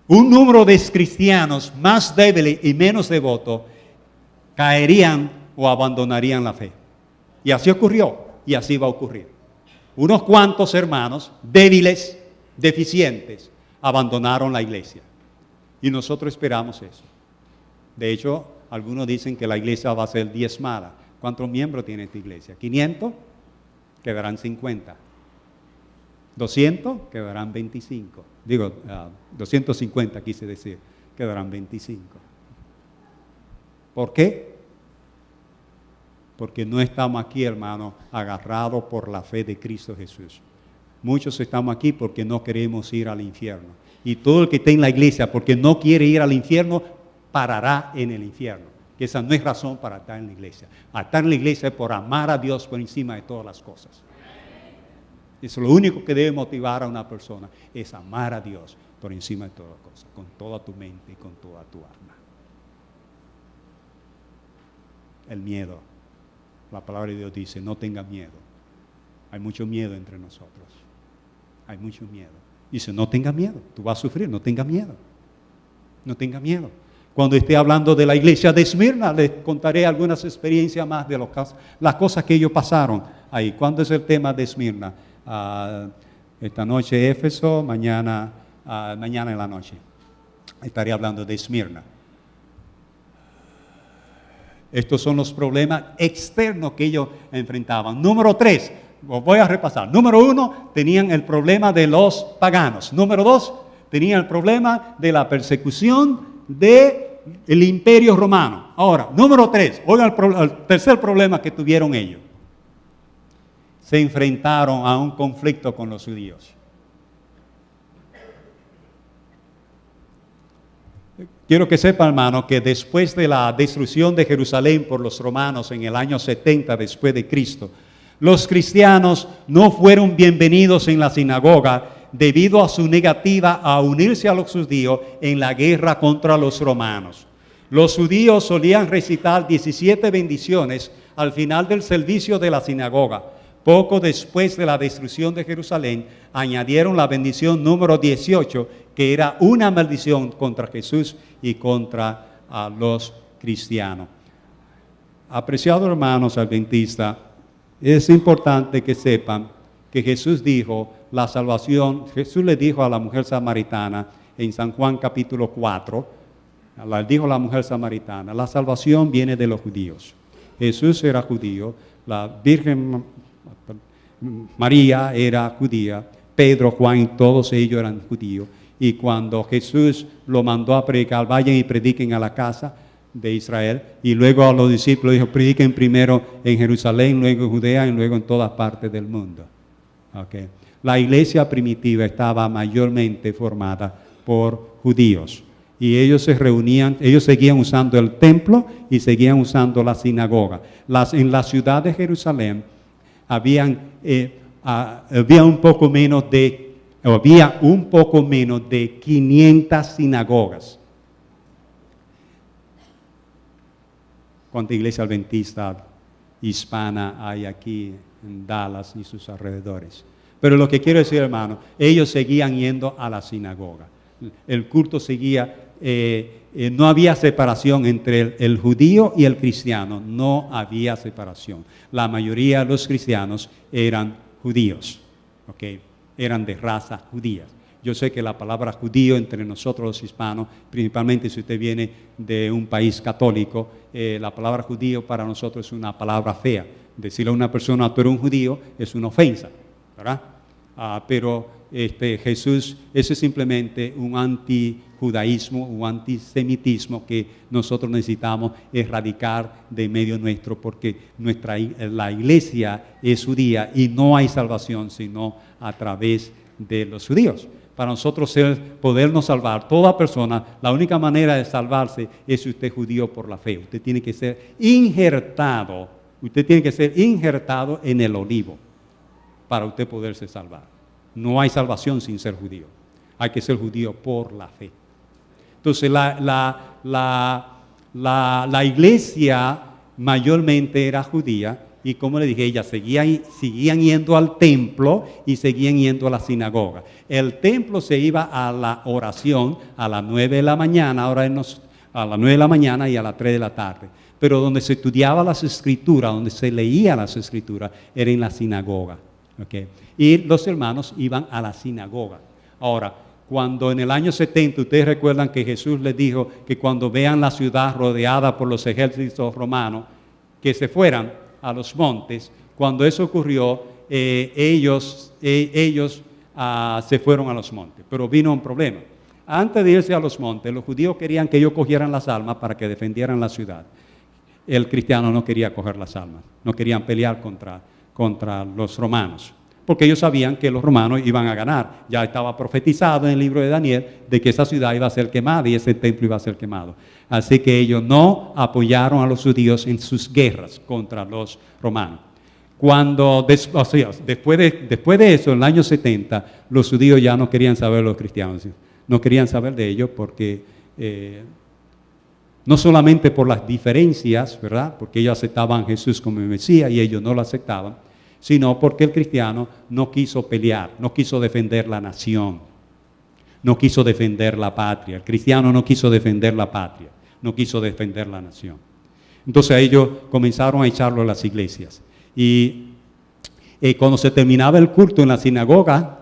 Un número de cristianos más débiles y menos devotos caerían o abandonarían la fe. Y así ocurrió y así va a ocurrir. Unos cuantos hermanos débiles, deficientes, abandonaron la iglesia. Y nosotros esperamos eso. De hecho, algunos dicen que la iglesia va a ser diezmada. ¿Cuántos miembros tiene esta iglesia? 500, quedarán 50. 200, quedarán 25. 250 quise decir, quedarán 25. ¿Por qué? Porque no estamos aquí, hermano, agarrados por la fe de Cristo Jesús. Muchos estamos aquí porque no queremos ir al infierno. Y todo el que está en la iglesia porque no quiere ir al infierno, parará en el infierno. Que esa no es razón para estar en la iglesia. Estar en la iglesia es por amar a Dios por encima de todas las cosas. Eso es lo único que debe motivar a una persona, es amar a Dios por encima de todas las cosas, con toda tu mente y con toda tu alma. El miedo. La palabra de Dios dice, no tengas miedo. Hay mucho miedo entre nosotros. Hay mucho miedo. Dice, no tengas miedo. Tú vas a sufrir, no tengas miedo. No tengas miedo. Cuando esté hablando de la iglesia de Esmirna, les contaré algunas experiencias más de las cosas que ellos pasaron ahí. ¿Cuándo es el tema de Esmirna? Esta noche Éfeso, mañana en la noche. Estaré hablando de Esmirna. Estos son los problemas externos que ellos enfrentaban. Número 3, voy a repasar. Número 1, tenían el problema de los paganos. Número 2, tenían el problema de la persecución de el imperio romano. Ahora, número 3, oigan el tercer problema que tuvieron ellos. Se enfrentaron a un conflicto con los judíos. Quiero que sepa, hermano, que después de la destrucción de Jerusalén por los romanos en el año 70 después de Cristo, los cristianos no fueron bienvenidos en la sinagoga debido a su negativa a unirse a los judíos en la guerra contra los romanos. Los judíos solían recitar 17 bendiciones al final del servicio de la sinagoga. Poco después de la destrucción de Jerusalén, añadieron la bendición número 18, que era una maldición contra Jesús y contra los cristianos. Apreciados hermanos adventistas, es importante que sepan que Jesús dijo, la salvación, Jesús le dijo a la mujer samaritana en San Juan capítulo 4, le dijo a la mujer samaritana, la salvación viene de los judíos. Jesús era judío, la Virgen María era judía, Pedro, Juan y todos ellos eran judíos. Y cuando Jesús lo mandó a predicar, vayan y prediquen a la casa de Israel, y luego a los discípulos dijo, prediquen primero en Jerusalén, luego en Judea y luego en todas partes del mundo. Okay. La iglesia primitiva estaba mayormente formada por judíos, y ellos se reunían, ellos seguían usando el templo y seguían usando la sinagoga. En la ciudad de Jerusalén había un poco menos de 500 sinagogas. ¿Cuánta iglesia adventista hispana hay aquí en Dallas y sus alrededores? Pero lo que quiero decir, hermano, ellos seguían yendo a la sinagoga. El culto seguía, no había separación entre el judío y el cristiano, no había separación. La mayoría de los cristianos eran judíos, ¿okay? Eran de raza judía. Yo sé que la palabra judío entre nosotros los hispanos, principalmente si usted viene de un país católico, la palabra judío para nosotros es una palabra fea. Decirle a una persona, tú eres un judío, es una ofensa, ¿verdad? Pero Jesús, eso es simplemente un antijudaísmo, un antisemitismo que nosotros necesitamos erradicar de medio nuestro, porque la iglesia es judía y no hay salvación sino a través de los judíos. Para nosotros podernos salvar, toda persona, la única manera de salvarse es si usted es judío por la fe. Usted tiene que ser injertado en el olivo para usted poderse salvar. No hay salvación sin ser judío. Hay que ser judío por la fe. Entonces la iglesia mayormente era judía. Y como le dije, ellas seguían yendo al templo y seguían yendo a la sinagoga. El templo se iba a la oración a las 9 de la mañana, a las 9 de la mañana y a las 3 de la tarde. Pero donde se estudiaba las escrituras, donde se leía las escrituras, era en la sinagoga. ¿Okay? Y los hermanos iban a la sinagoga. Ahora, cuando en el año 70, ustedes recuerdan que Jesús les dijo que cuando vean la ciudad rodeada por los ejércitos romanos, que se fueran a los montes. Cuando eso ocurrió, ellos se fueron a los montes, pero vino un problema. Antes de irse a los montes, los judíos querían que ellos cogieran las armas para que defendieran la ciudad. El cristiano no quería coger las armas, no querían pelear contra los romanos, porque ellos sabían que los romanos iban a ganar. Ya estaba profetizado en el libro de Daniel de que esa ciudad iba a ser quemada y ese templo iba a ser quemado. Así que ellos no apoyaron a los judíos en sus guerras contra los romanos. Después de eso, en el año 70, los judíos ya no querían saber de los cristianos. No querían saber de ellos porque, no solamente por las diferencias, ¿verdad? Porque ellos aceptaban a Jesús como Mesías y ellos no lo aceptaban, sino porque el cristiano no quiso pelear, no quiso defender la nación, no quiso defender la patria. El cristiano no quiso defender la patria, no quiso defender la nación. Entonces ellos comenzaron a echarlo a las iglesias. Y cuando se terminaba el culto en la sinagoga,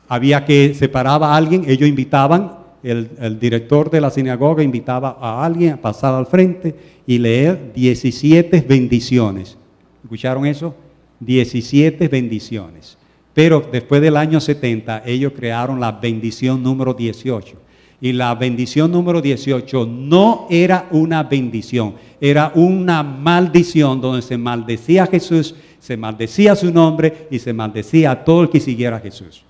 había que separar a alguien, ellos invitaban, el director de la sinagoga invitaba a alguien a pasar al frente y leer 17 bendiciones. ¿Escucharon eso? 17 bendiciones. Pero después del año 70, ellos crearon la bendición número 18. Y la bendición número 18 no era una bendición, era una maldición donde se maldecía a Jesús, se maldecía su nombre y se maldecía a todo el que siguiera a Jesús.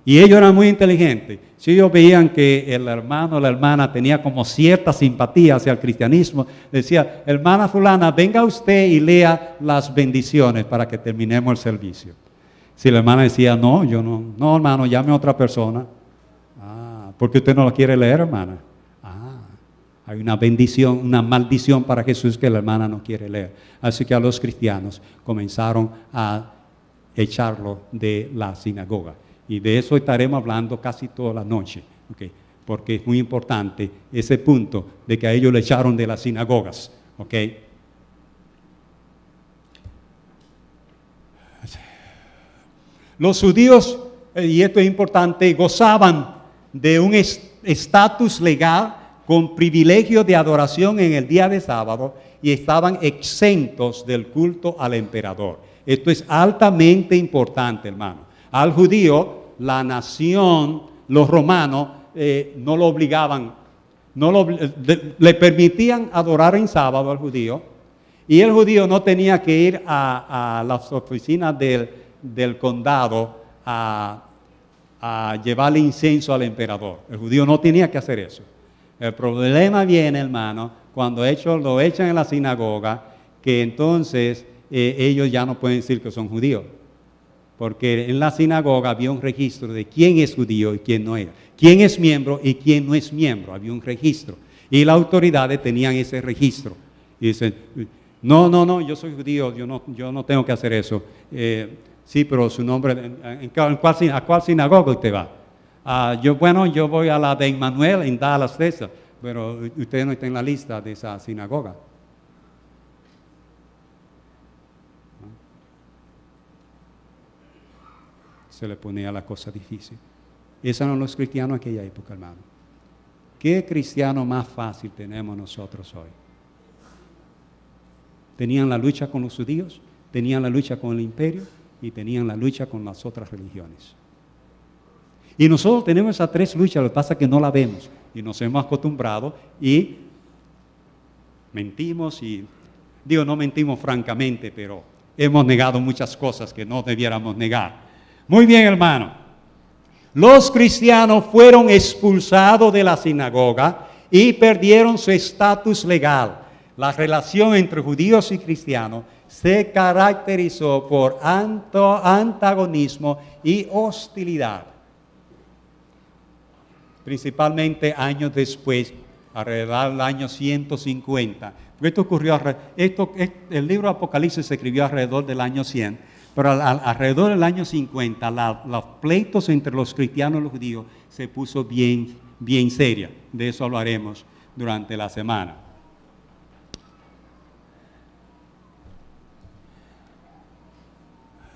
Y ellos eran muy inteligentes. Si ellos veían que el hermano o la hermana tenía como cierta simpatía hacia el cristianismo, decía, hermana fulana, venga usted y lea las bendiciones para que terminemos el servicio. Si la hermana decía, no, yo no, hermano, llame a otra persona. Porque usted no lo quiere leer, hermana. Hay una bendición, una maldición para Jesús que la hermana no quiere leer. Así que a los cristianos comenzaron a echarlo de la sinagoga. Y de eso estaremos hablando casi toda la noche, ¿okay? Porque es muy importante ese punto de que a ellos le echaron de las sinagogas, ¿okay? Los judíos, y esto es importante, gozaban de un estatus legal con privilegio de adoración en el día de sábado y estaban exentos del culto al emperador. Esto es altamente importante, hermano. Al judío, la nación, los romanos, no lo obligaban, le permitían adorar en sábado al judío, y el judío no tenía que ir a las oficinas del condado a llevarle incienso al emperador. El judío no tenía que hacer eso. El problema viene, hermano, cuando lo echan en la sinagoga, que entonces ellos ya no pueden decir que son judíos. Porque en la sinagoga había un registro de quién es judío y quién no era. Quién es miembro y quién no es miembro. Había un registro. Y las autoridades tenían ese registro. Y dicen, no, yo soy judío, yo no tengo que hacer eso. Sí, pero su nombre, ¿a cuál sinagoga usted va? Yo voy a la de Emmanuel en Dallas, Texas, pero usted no está en la lista de esa sinagoga. Se le ponía la cosa difícil. Esos eran los cristianos en aquella época, hermano. ¿Qué cristiano más fácil tenemos nosotros hoy? Tenían la lucha con los judíos, tenían la lucha con el imperio y tenían la lucha con las otras religiones. Y nosotros tenemos esas tres luchas, lo que pasa es que no la vemos y nos hemos acostumbrado y mentimos no mentimos francamente, pero hemos negado muchas cosas que no debiéramos negar. Muy bien, hermano. Los cristianos fueron expulsados de la sinagoga y perdieron su estatus legal. La relación entre judíos y cristianos se caracterizó por antagonismo y hostilidad. Principalmente años después, alrededor del año 150. Esto ocurrió, el libro Apocalipsis se escribió alrededor del año 100. Pero alrededor del año 50, los pleitos entre los cristianos y los judíos se puso bien seria. De eso hablaremos durante la semana.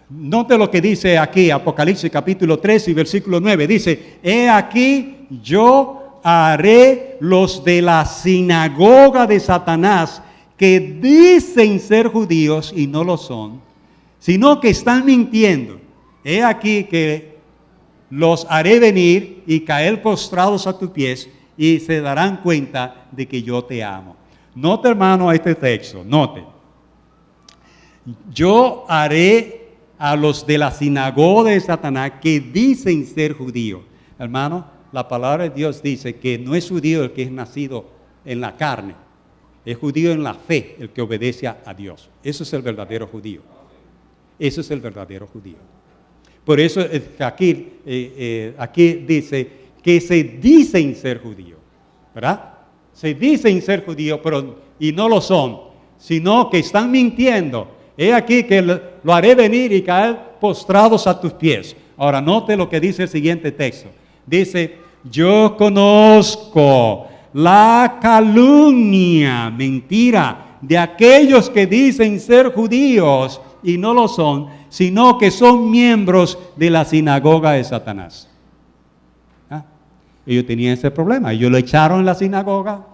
Note lo que dice aquí, Apocalipsis capítulo 3 y versículo 9. Dice, he aquí yo haré los de la sinagoga de Satanás que dicen ser judíos y no lo son, sino que están mintiendo. He aquí que los haré venir y caer postrados a tus pies y se darán cuenta de que yo te amo. Note, hermano, este texto, note. Yo haré a los de la sinagoga de Satanás que dicen ser judíos. Hermano, la palabra de Dios dice que no es judío el que es nacido en la carne, es judío en la fe el que obedece a Dios. Eso es el verdadero judío. Eso es el verdadero judío. Por eso aquí dice que se dicen ser judíos, ¿verdad? Se dicen ser judíos, y no lo son, sino que están mintiendo. He aquí que lo haré venir y caer postrados a tus pies. Ahora, note lo que dice el siguiente texto. Dice, yo conozco la calumnia, mentira, de aquellos que dicen ser judíos y no lo son, sino que son miembros de la sinagoga de Satanás. Ellos tenían ese problema, ellos lo echaron en la sinagoga,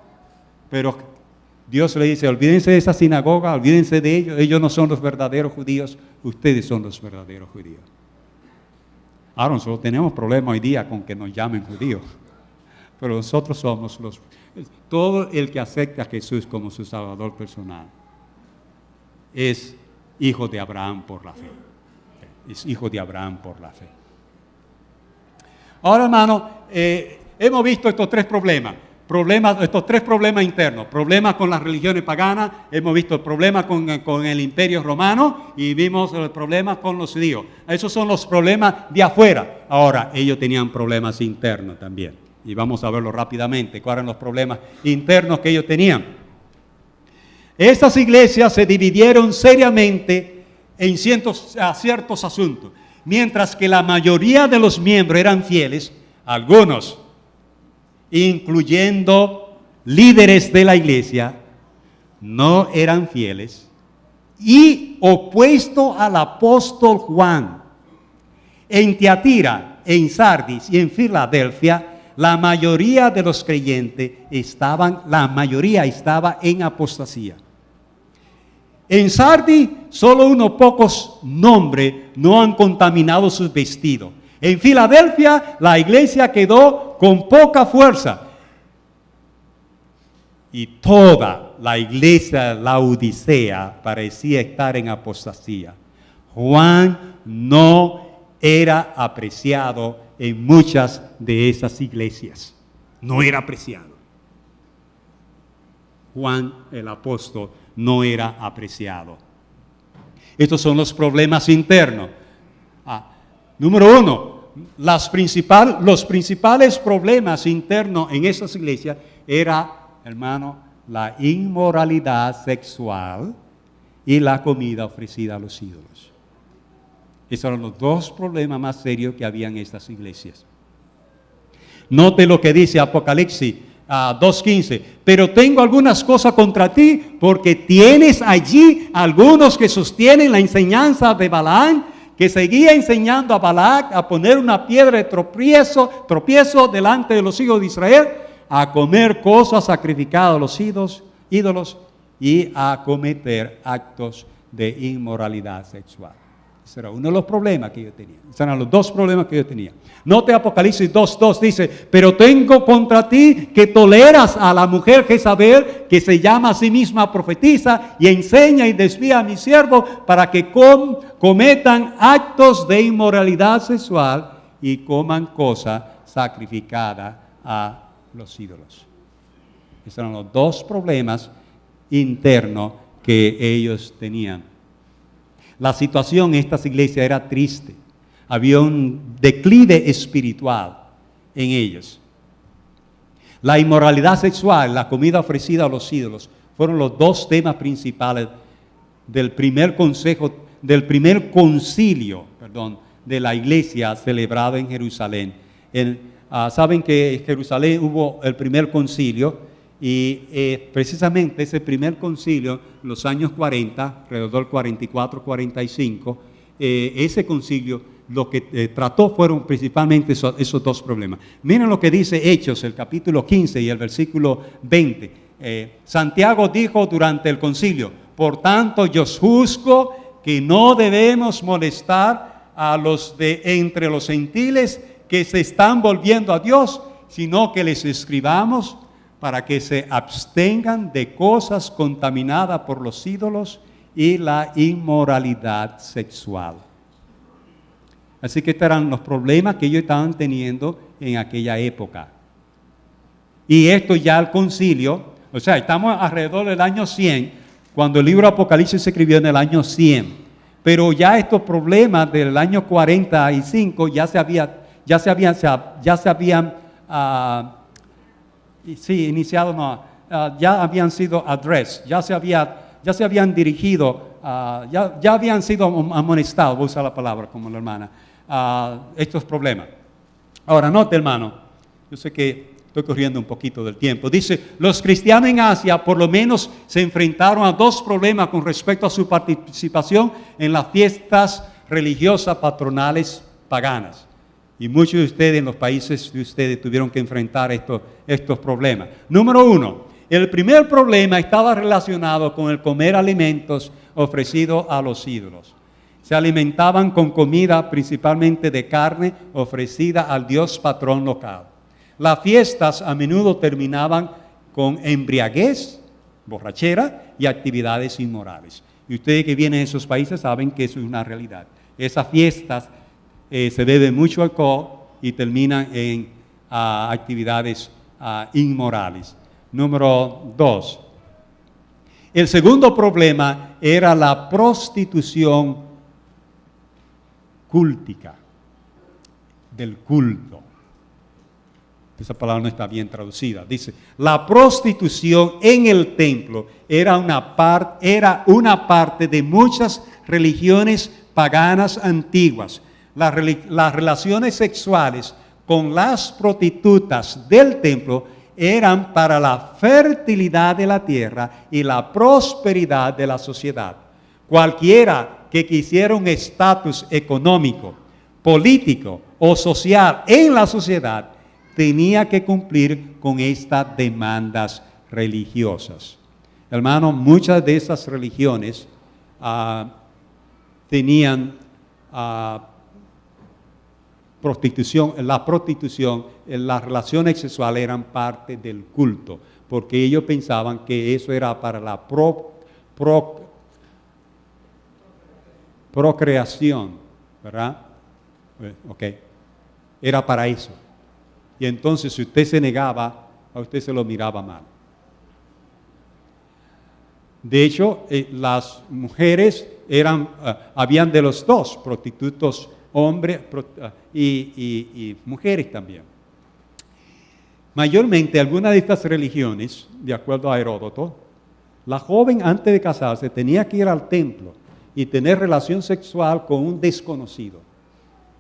pero Dios le dice, olvídense de esa sinagoga, olvídense de ellos no son los verdaderos judíos, ustedes son los verdaderos judíos. Ahora nosotros tenemos problemas hoy día con que nos llamen judíos. pero nosotros somos todo el que acepta a Jesús como su Salvador personal es hijo de Abraham por la fe. Es hijo de Abraham por la fe. Ahora, hermano, hemos visto estos tres problemas. Estos tres problemas internos. Problemas con las religiones paganas, hemos visto el problema con el imperio romano y vimos el problema con los judíos. Esos son los problemas de afuera. Ahora, ellos tenían problemas internos también. Y vamos a verlo rápidamente. ¿Cuáles eran los problemas internos que ellos tenían? Estas iglesias se dividieron seriamente en ciertos asuntos. Mientras que la mayoría de los miembros eran fieles, algunos, incluyendo líderes de la iglesia, no eran fieles y opuesto al apóstol Juan. En Tiatira, en Sardis y en Filadelfia, la mayoría de los creyentes estaba en apostasía. En Sardis, solo unos pocos nombres no han contaminado sus vestidos. En Filadelfia, la iglesia quedó con poca fuerza. Y toda la iglesia de la Odisea parecía estar en apostasía. Juan no era apreciado en muchas de esas iglesias. No era apreciado. Juan, el apóstol, no era apreciado. Estos son los problemas internos. Número uno, los principales problemas internos en esas iglesias era, hermano, la inmoralidad sexual y la comida ofrecida a los ídolos. Esos eran los dos problemas más serios que había en estas iglesias. Note lo que dice Apocalipsis 2:15. Pero tengo algunas cosas contra ti, porque tienes allí algunos que sostienen la enseñanza de Balaam, que seguía enseñando a Balac a poner una piedra de tropiezo delante de los hijos de Israel, a comer cosas sacrificadas a los ídolos y a cometer actos de inmoralidad sexual. Ese era uno de los problemas que yo tenía. Esos eran los dos problemas que yo tenía. Note Apocalipsis 2:2, dice: pero tengo contra ti que toleras a la mujer Jezabel, que se llama a sí misma profetisa, y enseña y desvía a mis siervos para que cometan actos de inmoralidad sexual y coman cosa sacrificada a los ídolos. Esos eran los dos problemas internos que ellos tenían. La situación en estas iglesias era triste. Había un declive espiritual en ellos. La inmoralidad sexual, la comida ofrecida a los ídolos, fueron los dos temas principales del primer concilio de la iglesia celebrado en Jerusalén. Saben que en Jerusalén hubo el primer concilio. Y precisamente ese primer concilio, en los años 40, alrededor del 44-45, ese concilio lo que trató fueron principalmente esos dos problemas. Miren lo que dice Hechos, el capítulo 15 y el versículo 20. Santiago dijo durante el concilio: por tanto yo juzgo que no debemos molestar a los de entre los gentiles que se están volviendo a Dios, sino que les escribamos para que se abstengan de cosas contaminadas por los ídolos y la inmoralidad sexual. Así que estos eran los problemas que ellos estaban teniendo en aquella época. Y esto ya al concilio, o sea, estamos alrededor del año 100, cuando el libro Apocalipsis se escribió en el año 100. Pero ya estos problemas del año 45 ya se habían ya habían sido addressed, ya se habían dirigido, ya habían sido amonestados, voy a usar la palabra como la hermana, estos problemas. Ahora, note, hermano, yo sé que estoy corriendo un poquito del tiempo. Dice: los cristianos en Asia por lo menos se enfrentaron a dos problemas con respecto a su participación en las fiestas religiosas patronales paganas. Y muchos de ustedes en los países de ustedes tuvieron que enfrentar estos problemas. Número uno, el primer problema estaba relacionado con el comer alimentos ofrecidos a los ídolos. Se alimentaban con comida principalmente de carne ofrecida al dios patrón local. Las fiestas a menudo terminaban con embriaguez, borrachera y actividades inmorales. Y ustedes que vienen de esos países saben que eso es una realidad. Esas fiestas se bebe mucho alcohol y terminan en actividades inmorales. Número 2. El segundo problema era la prostitución cúltica, del culto. Esa palabra no está bien traducida. Dice, la prostitución en el templo era una parte de muchas religiones paganas antiguas. Las relaciones sexuales con las prostitutas del templo eran para la fertilidad de la tierra y la prosperidad de la sociedad. Cualquiera que quisiera un estatus económico, político o social en la sociedad tenía que cumplir con estas demandas religiosas. Hermano, muchas de esas religiones tenían prostitución, las relaciones sexuales eran parte del culto, porque ellos pensaban que eso era para la procreación, ¿verdad? Ok, era para eso. Y entonces si usted se negaba, a usted se lo miraba mal. De hecho, las mujeres habían de los dos, prostitutos hombres y mujeres también. Mayormente, algunas de estas religiones, de acuerdo a Heródoto, la joven antes de casarse tenía que ir al templo y tener relación sexual con un desconocido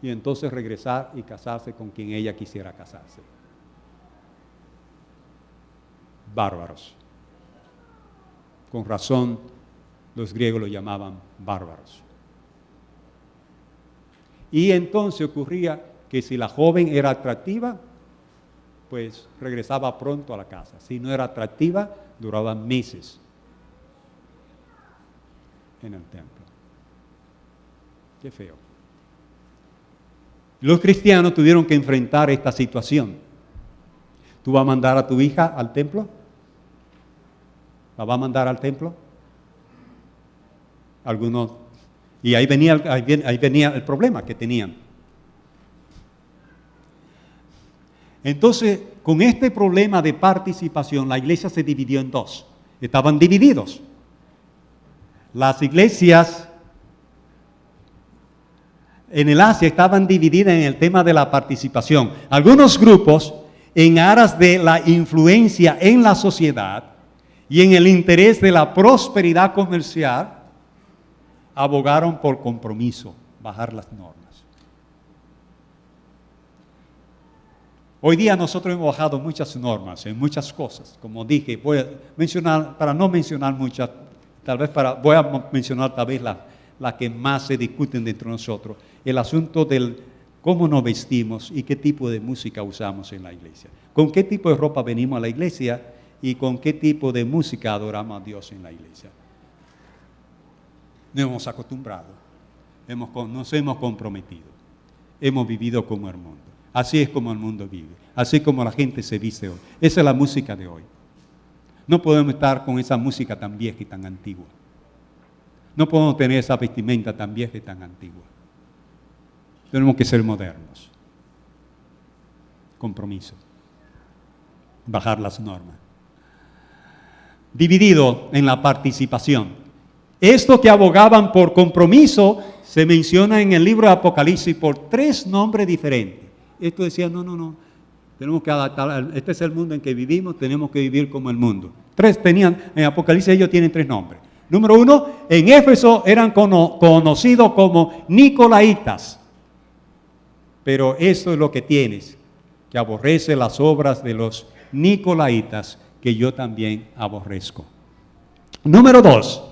y entonces regresar y casarse con quien ella quisiera casarse. Bárbaros. Con razón, los griegos lo llamaban bárbaros. Y entonces ocurría que si la joven era atractiva, pues regresaba pronto a la casa. Si no era atractiva, duraba meses en el templo. Qué feo. Los cristianos tuvieron que enfrentar esta situación. ¿Tú vas a mandar a tu hija al templo? ¿La vas a mandar al templo? Algunos. Y ahí venía el problema que tenían. Entonces, con este problema de participación, la iglesia se dividió en dos. Estaban divididos. Las iglesias en el Asia estaban divididas en el tema de la participación. Algunos grupos, en aras de la influencia en la sociedad y en el interés de la prosperidad comercial, abogaron por compromiso, bajar las normas. Hoy día nosotros hemos bajado muchas normas en muchas cosas. Como dije, voy a mencionar, para no mencionar muchas, voy a mencionar tal vez las que más se discuten dentro de nosotros. El asunto del cómo nos vestimos y qué tipo de música usamos en la iglesia. Con qué tipo de ropa venimos a la iglesia y con qué tipo de música adoramos a Dios en la iglesia. Nos hemos acostumbrado, nos hemos comprometido, hemos vivido como el mundo. Así es como el mundo vive, así como la gente se viste hoy. Esa es la música de hoy. No podemos estar con esa música tan vieja y tan antigua. No podemos tener esa vestimenta tan vieja y tan antigua. Tenemos que ser modernos. Compromiso. Bajar las normas. Dividido en la participación. Estos que abogaban por compromiso se menciona en el libro de Apocalipsis por 3 nombres diferentes. Esto decía, no, tenemos que adaptar, este es el mundo en que vivimos, tenemos que vivir como el mundo. En Apocalipsis ellos tienen 3 nombres. Número 1, en Éfeso eran conocidos como Nicolaitas. Pero eso es lo que tienes, que aborrece las obras de los Nicolaitas, que yo también aborrezco. Número 2,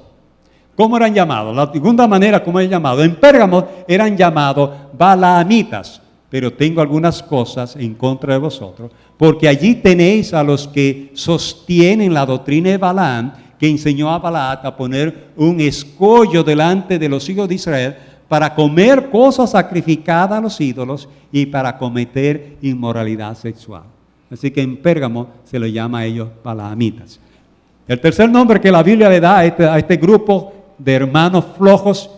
¿cómo eran llamados? La segunda manera, ¿cómo eran llamados? En Pérgamo eran llamados Balaamitas. Pero tengo algunas cosas en contra de vosotros, porque allí tenéis a los que sostienen la doctrina de Balaam, que enseñó a Balac a poner un escollo delante de los hijos de Israel para comer cosas sacrificadas a los ídolos y para cometer inmoralidad sexual. Así que en Pérgamo se le llama a ellos balaamitas. El tercer nombre que la Biblia le da a este grupo de hermanos flojos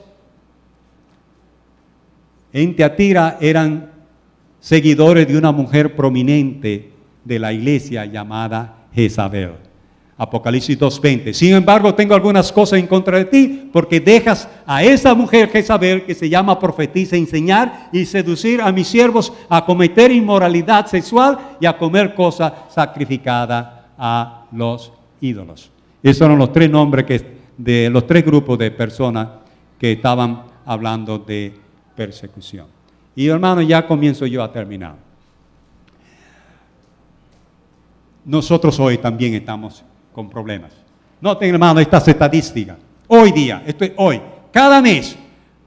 en Tiatira eran seguidores de una mujer prominente de la iglesia llamada Jezabel. Apocalipsis 2:20. Sin embargo, tengo algunas cosas en contra de ti, porque dejas a esa mujer Jezabel, que se llama profetisa, enseñar y seducir a mis siervos a cometer inmoralidad sexual y a comer cosas sacrificadas a los ídolos. Esos eran los tres nombres de los tres grupos de personas que estaban hablando de persecución. Y hermano, ya comienzo yo a terminar. Nosotros hoy también estamos con problemas. Noten, hermano, estas estadísticas. Hoy día, esto es hoy, cada mes,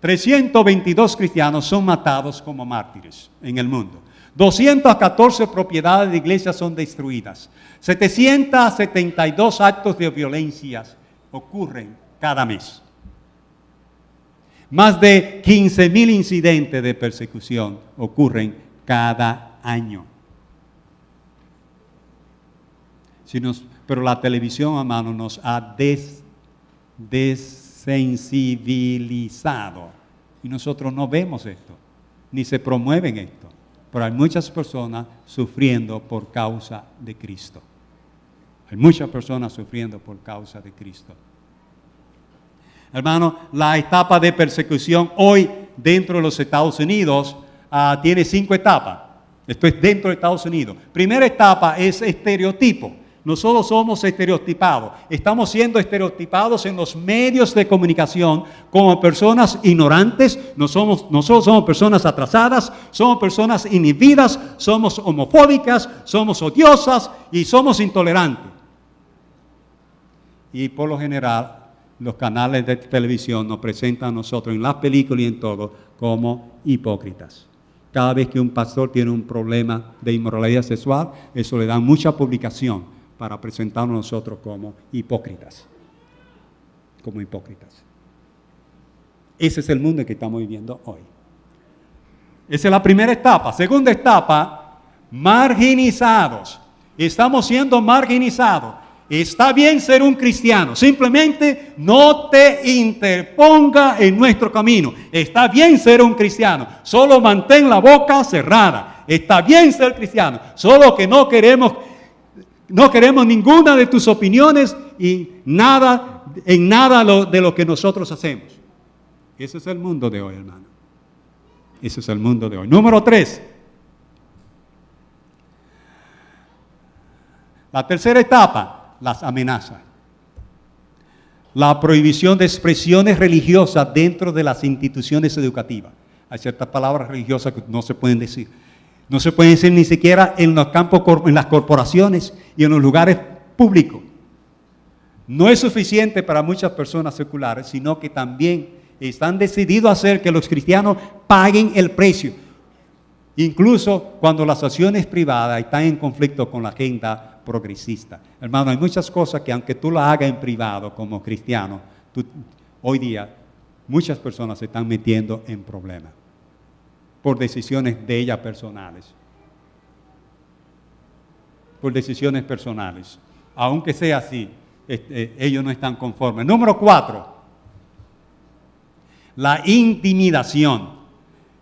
322 cristianos son matados como mártires en el mundo. 214 propiedades de iglesias son destruidas. 772 actos de violencia ocurren cada mes. Más de 15,000 incidentes de persecución ocurren cada año. Pero la televisión, hermano, nos ha desensibilizado. Y nosotros no vemos esto, ni se promueven esto. Pero hay muchas personas sufriendo por causa de Cristo. Hay muchas personas sufriendo por causa de Cristo. Hermano, la etapa de persecución hoy dentro de los Estados Unidos tiene 5 etapas. Esto es dentro de Estados Unidos. Primera etapa es estereotipo. Nosotros somos estereotipados. Estamos siendo estereotipados en los medios de comunicación como personas ignorantes. Nosotros somos personas atrasadas, somos personas inhibidas, somos homofóbicas, somos odiosas y somos intolerantes. Y por lo general, los canales de televisión nos presentan a nosotros en las películas y en todo como hipócritas. Cada vez que un pastor tiene un problema de inmoralidad sexual, eso le da mucha publicación para presentarnos a nosotros como hipócritas. Como hipócritas. Ese es el mundo en que estamos viviendo hoy. Esa es la primera etapa. Segunda etapa, marginizados. Estamos siendo marginizados. Está bien ser un cristiano, simplemente no te interponga en nuestro camino. Está bien ser un cristiano, solo mantén la boca cerrada. Está bien ser cristiano, solo que no queremos ninguna de tus opiniones y nada de lo que nosotros hacemos. Ese es el mundo de hoy, hermano. Ese es el mundo de hoy. Número 3. La tercera etapa. Las amenazas. La prohibición de expresiones religiosas dentro de las instituciones educativas. Hay ciertas palabras religiosas que no se pueden decir. No se pueden decir ni siquiera en los campos, en las corporaciones y en los lugares públicos. No es suficiente para muchas personas seculares, sino que también están decididos a hacer que los cristianos paguen el precio. Incluso cuando las acciones privadas están en conflicto con la agenda progresista. Hermano, hay muchas cosas que aunque tú las hagas en privado como cristiano, hoy día muchas personas se están metiendo en problemas por decisiones de ellas personales. Por decisiones personales. Aunque sea así, ellos no están conformes. Número 4. La intimidación.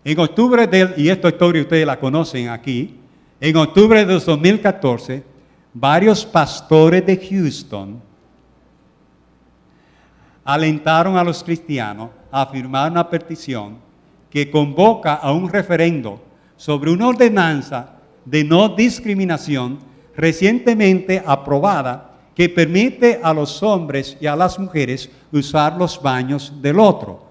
En octubre y esta historia ustedes la conocen aquí, en octubre de 2014, varios pastores de Houston alentaron a los cristianos a firmar una petición que convoca a un referendo sobre una ordenanza de no discriminación recientemente aprobada que permite a los hombres y a las mujeres usar los baños del otro.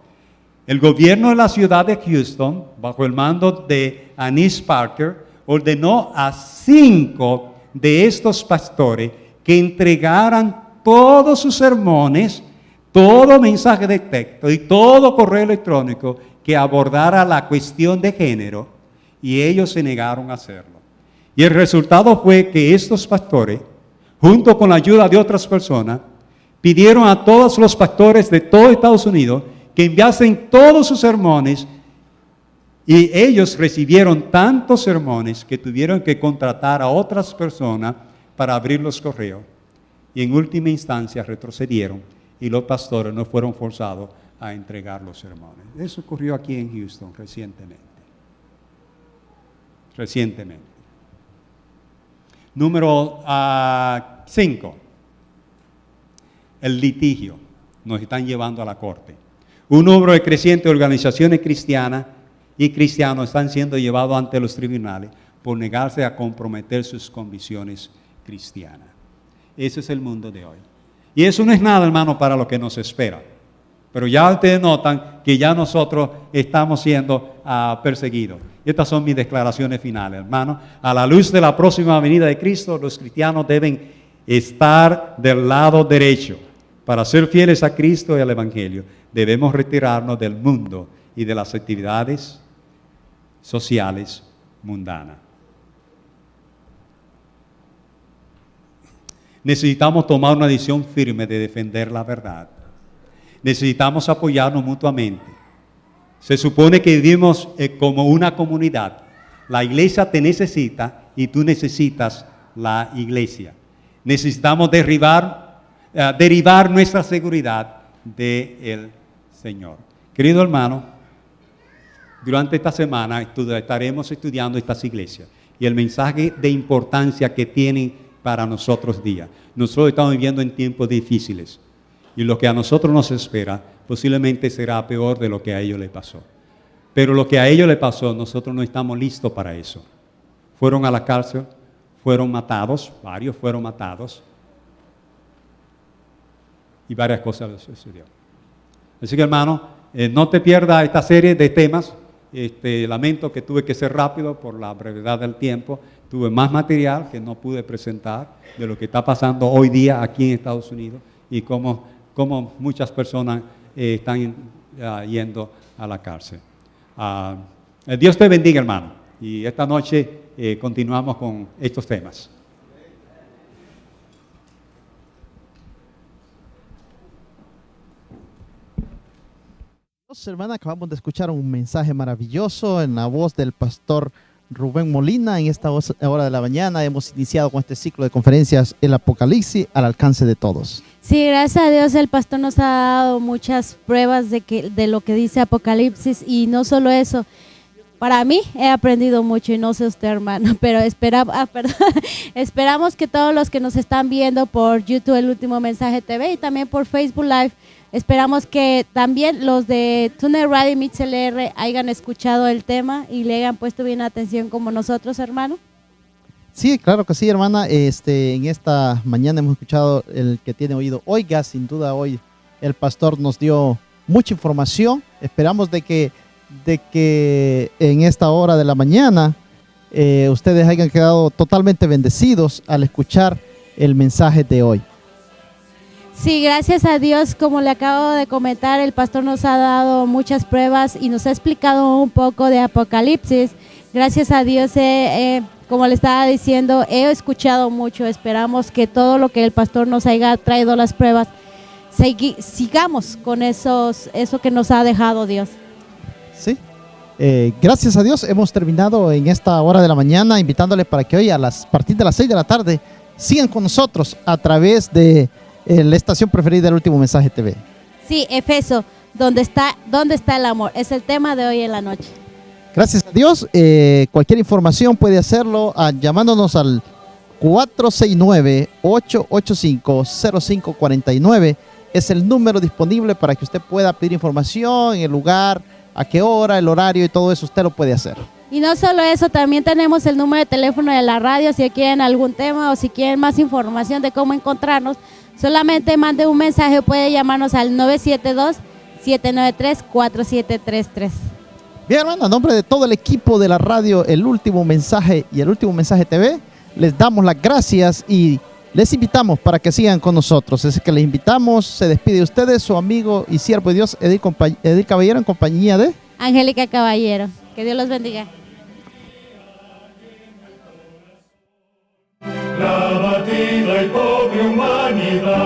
El gobierno de la ciudad de Houston, bajo el mando de Annise Parker, ordenó a 5 de estos pastores que entregaran todos sus sermones, todo mensaje de texto y todo correo electrónico que abordara la cuestión de género, y ellos se negaron a hacerlo. Y el resultado fue que estos pastores, junto con la ayuda de otras personas, pidieron a todos los pastores de todo Estados Unidos que enviasen todos sus sermones Y ellos recibieron tantos sermones que tuvieron que contratar a otras personas para abrir los correos. Y en última instancia retrocedieron y los pastores no fueron forzados a entregar los sermones. Eso ocurrió aquí en Houston recientemente. Número 5. El litigio. Nos están llevando a la corte. Un número de crecientes organizaciones cristianas y cristianos están siendo llevados ante los tribunales por negarse a comprometer sus convicciones cristianas. Ese es el mundo de hoy. Y eso no es nada, hermano, para lo que nos espera. Pero ya ustedes notan que ya nosotros estamos siendo perseguidos. Estas son mis declaraciones finales, hermano. A la luz de la próxima venida de Cristo, los cristianos deben estar del lado derecho. Para ser fieles a Cristo y al Evangelio, debemos retirarnos del mundo y de las actividades sociales mundanas. Necesitamos tomar una decisión firme de defender la verdad. Necesitamos apoyarnos mutuamente. Se supone que vivimos como una comunidad. La iglesia te necesita y tú necesitas la iglesia. Necesitamos derivar nuestra seguridad del Señor. Querido hermano, durante esta semana estaremos estudiando estas iglesias y el mensaje de importancia que tienen para nosotros día. Nosotros estamos viviendo en tiempos difíciles y lo que a nosotros nos espera posiblemente será peor de lo que a ellos les pasó. Pero lo que a ellos les pasó, nosotros no estamos listos para eso. Fueron a la cárcel, fueron matados, varios fueron matados y varias cosas les sucedió. Así que hermano, no te pierdas esta serie de temas. Lamento que tuve que ser rápido por la brevedad del tiempo. Tuve más material que no pude presentar de lo que está pasando hoy día aquí en Estados Unidos y cómo muchas personas están yendo a la cárcel. Dios te bendiga, hermano. Y esta noche continuamos con estos temas. Hermana, acabamos de escuchar un mensaje maravilloso en la voz del pastor Rubén Molina. En esta hora de la mañana hemos iniciado con este ciclo de conferencias El Apocalipsis al alcance de todos. Sí, gracias a Dios el pastor nos ha dado muchas pruebas de lo que dice Apocalipsis y no solo eso. Para mí he aprendido mucho y no sé usted, hermano, pero esperamos que todos los que nos están viendo por YouTube El Último Mensaje TV y también por Facebook Live, esperamos que también los de Tuner Radio y MixLR hayan escuchado el tema y le hayan puesto bien atención como nosotros, hermano. Sí, claro que sí, hermana. En esta mañana hemos escuchado el que tiene oído oiga. Sin duda hoy el pastor nos dio mucha información. Esperamos de que en esta hora de la mañana ustedes hayan quedado totalmente bendecidos al escuchar el mensaje de hoy. Sí, gracias a Dios, como le acabo de comentar, el pastor nos ha dado muchas pruebas y nos ha explicado un poco de Apocalipsis. Gracias a Dios, como le estaba diciendo, he escuchado mucho. Esperamos que todo lo que el pastor nos haya traído las pruebas, sigamos con eso que nos ha dejado Dios. Sí, gracias a Dios hemos terminado en esta hora de la mañana, invitándoles para que hoy a partir de las 6 de la tarde sigan con nosotros a través de la estación preferida del Último Mensaje TV. Sí, Efeso, ¿dónde está el amor? Es el tema de hoy en la noche. Gracias a Dios. Cualquier información puede hacerlo llamándonos al 469-885-0549. Es el número disponible para que usted pueda pedir información en el lugar, a qué hora, el horario y todo eso. Usted lo puede hacer. Y no solo eso, también tenemos el número de teléfono de la radio si quieren algún tema o si quieren más información de cómo encontrarnos. Solamente mande un mensaje, puede llamarnos al 972-793-4733. Bien, hermano, a nombre de todo el equipo de la radio El Último Mensaje y El Último Mensaje TV, les damos las gracias y les invitamos para que sigan con nosotros. Es que les invitamos, se despide de ustedes su amigo y siervo de Dios, Edil Caballero, en compañía de Angélica Caballero. Que Dios los bendiga. La abatida y pobre humanidad,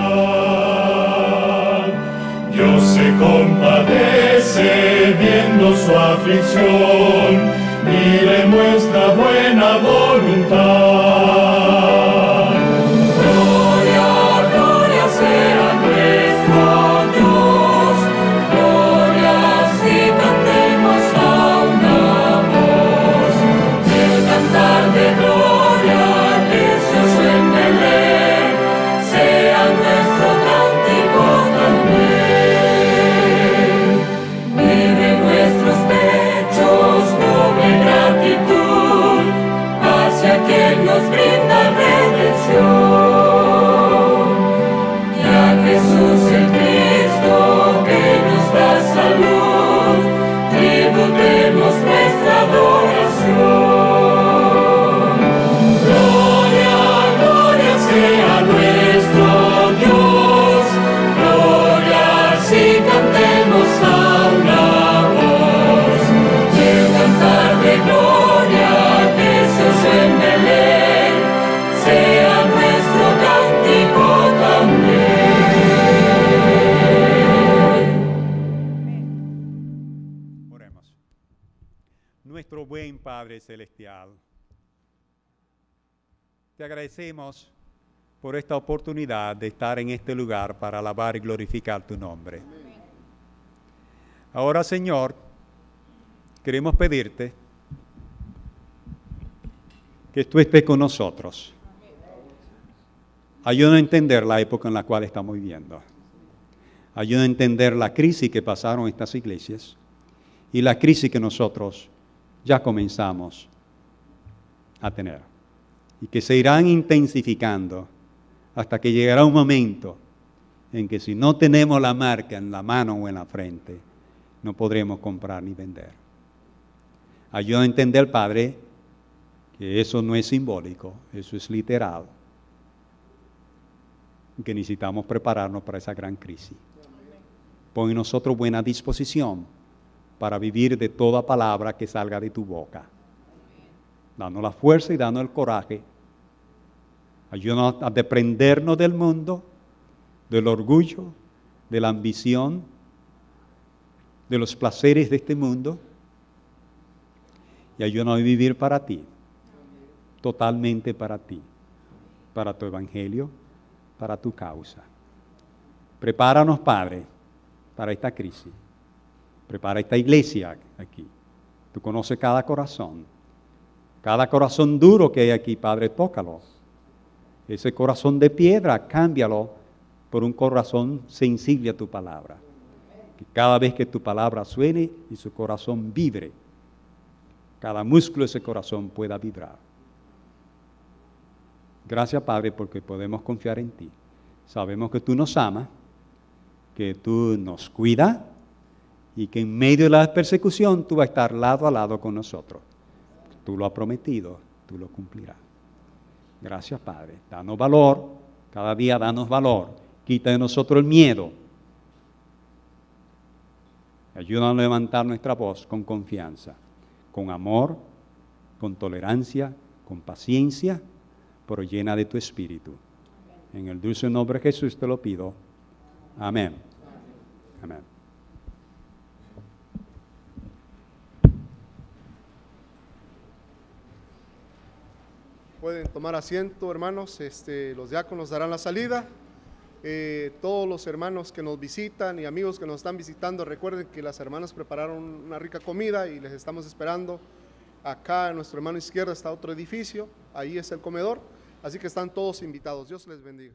Dios se compadece viendo su aflicción y le muestra buena voluntad. Gloria, gloria sea nuestro Dios. Gloria si cantemos a una voz. El cantar de gloria que se oye en Belén sea nuestro cántico también. Vive en nuestros pechos noble gratitud hacia quien nos brinda redención. Y a Jesús el Cristo que nos da salud, tributemos nuestra adoración. Gloria, gloria sea nuestro Dios. Gloria si cantemos a una voz. Y el cantar de gloria que se oye en Belén sea nuestro cántico también. Oremos. Nuestro buen Padre Celestial, te agradecemos por esta oportunidad de estar en este lugar para alabar y glorificar tu nombre. Ahora, Señor, queremos pedirte que tú estés con nosotros. Ayúdanos a entender la época en la cual estamos viviendo. Ayúdanos a entender la crisis que pasaron estas iglesias y la crisis que nosotros ya comenzamos a tener. Y que se irán intensificando hasta que llegará un momento en que si no tenemos la marca en la mano o en la frente, no podremos comprar ni vender. Ayúdanos a entender, Padre, que eso no es simbólico, eso es literal. Y que necesitamos prepararnos para esa gran crisis. Pon en nosotros buena disposición para vivir de toda palabra que salga de tu boca. Danos la fuerza y danos el coraje. Ayúdanos a desprendernos del mundo, del orgullo, de la ambición, de los placeres de este mundo. Y ayúdanos a vivir para ti, totalmente para ti, para tu evangelio, para tu causa. Prepáranos, Padre, para esta crisis. Prepara esta iglesia aquí. Tú conoces cada corazón duro que hay aquí, Padre, tócalo. Ese corazón de piedra, cámbialo por un corazón sensible a tu palabra. Que cada vez que tu palabra suene y su corazón vibre, cada músculo de ese corazón pueda vibrar. Gracias, Padre, porque podemos confiar en ti. Sabemos que tú nos amas, que tú nos cuidas y que en medio de la persecución tú vas a estar lado a lado con nosotros. Tú lo has prometido, tú lo cumplirás. Gracias, Padre. Danos valor, cada día danos valor. Quita de nosotros el miedo. Ayúdanos a levantar nuestra voz con confianza, con amor, con tolerancia, con paciencia, pero llena de tu espíritu. En el dulce nombre de Jesús te lo pido. Amén. Amén. Pueden tomar asiento, hermanos. Los diáconos darán la salida. Todos los hermanos que nos visitan y amigos que nos están visitando, recuerden que las hermanas prepararon una rica comida y les estamos esperando. Acá a nuestra mano izquierda está otro edificio, ahí es el comedor, así que están todos invitados. Dios les bendiga.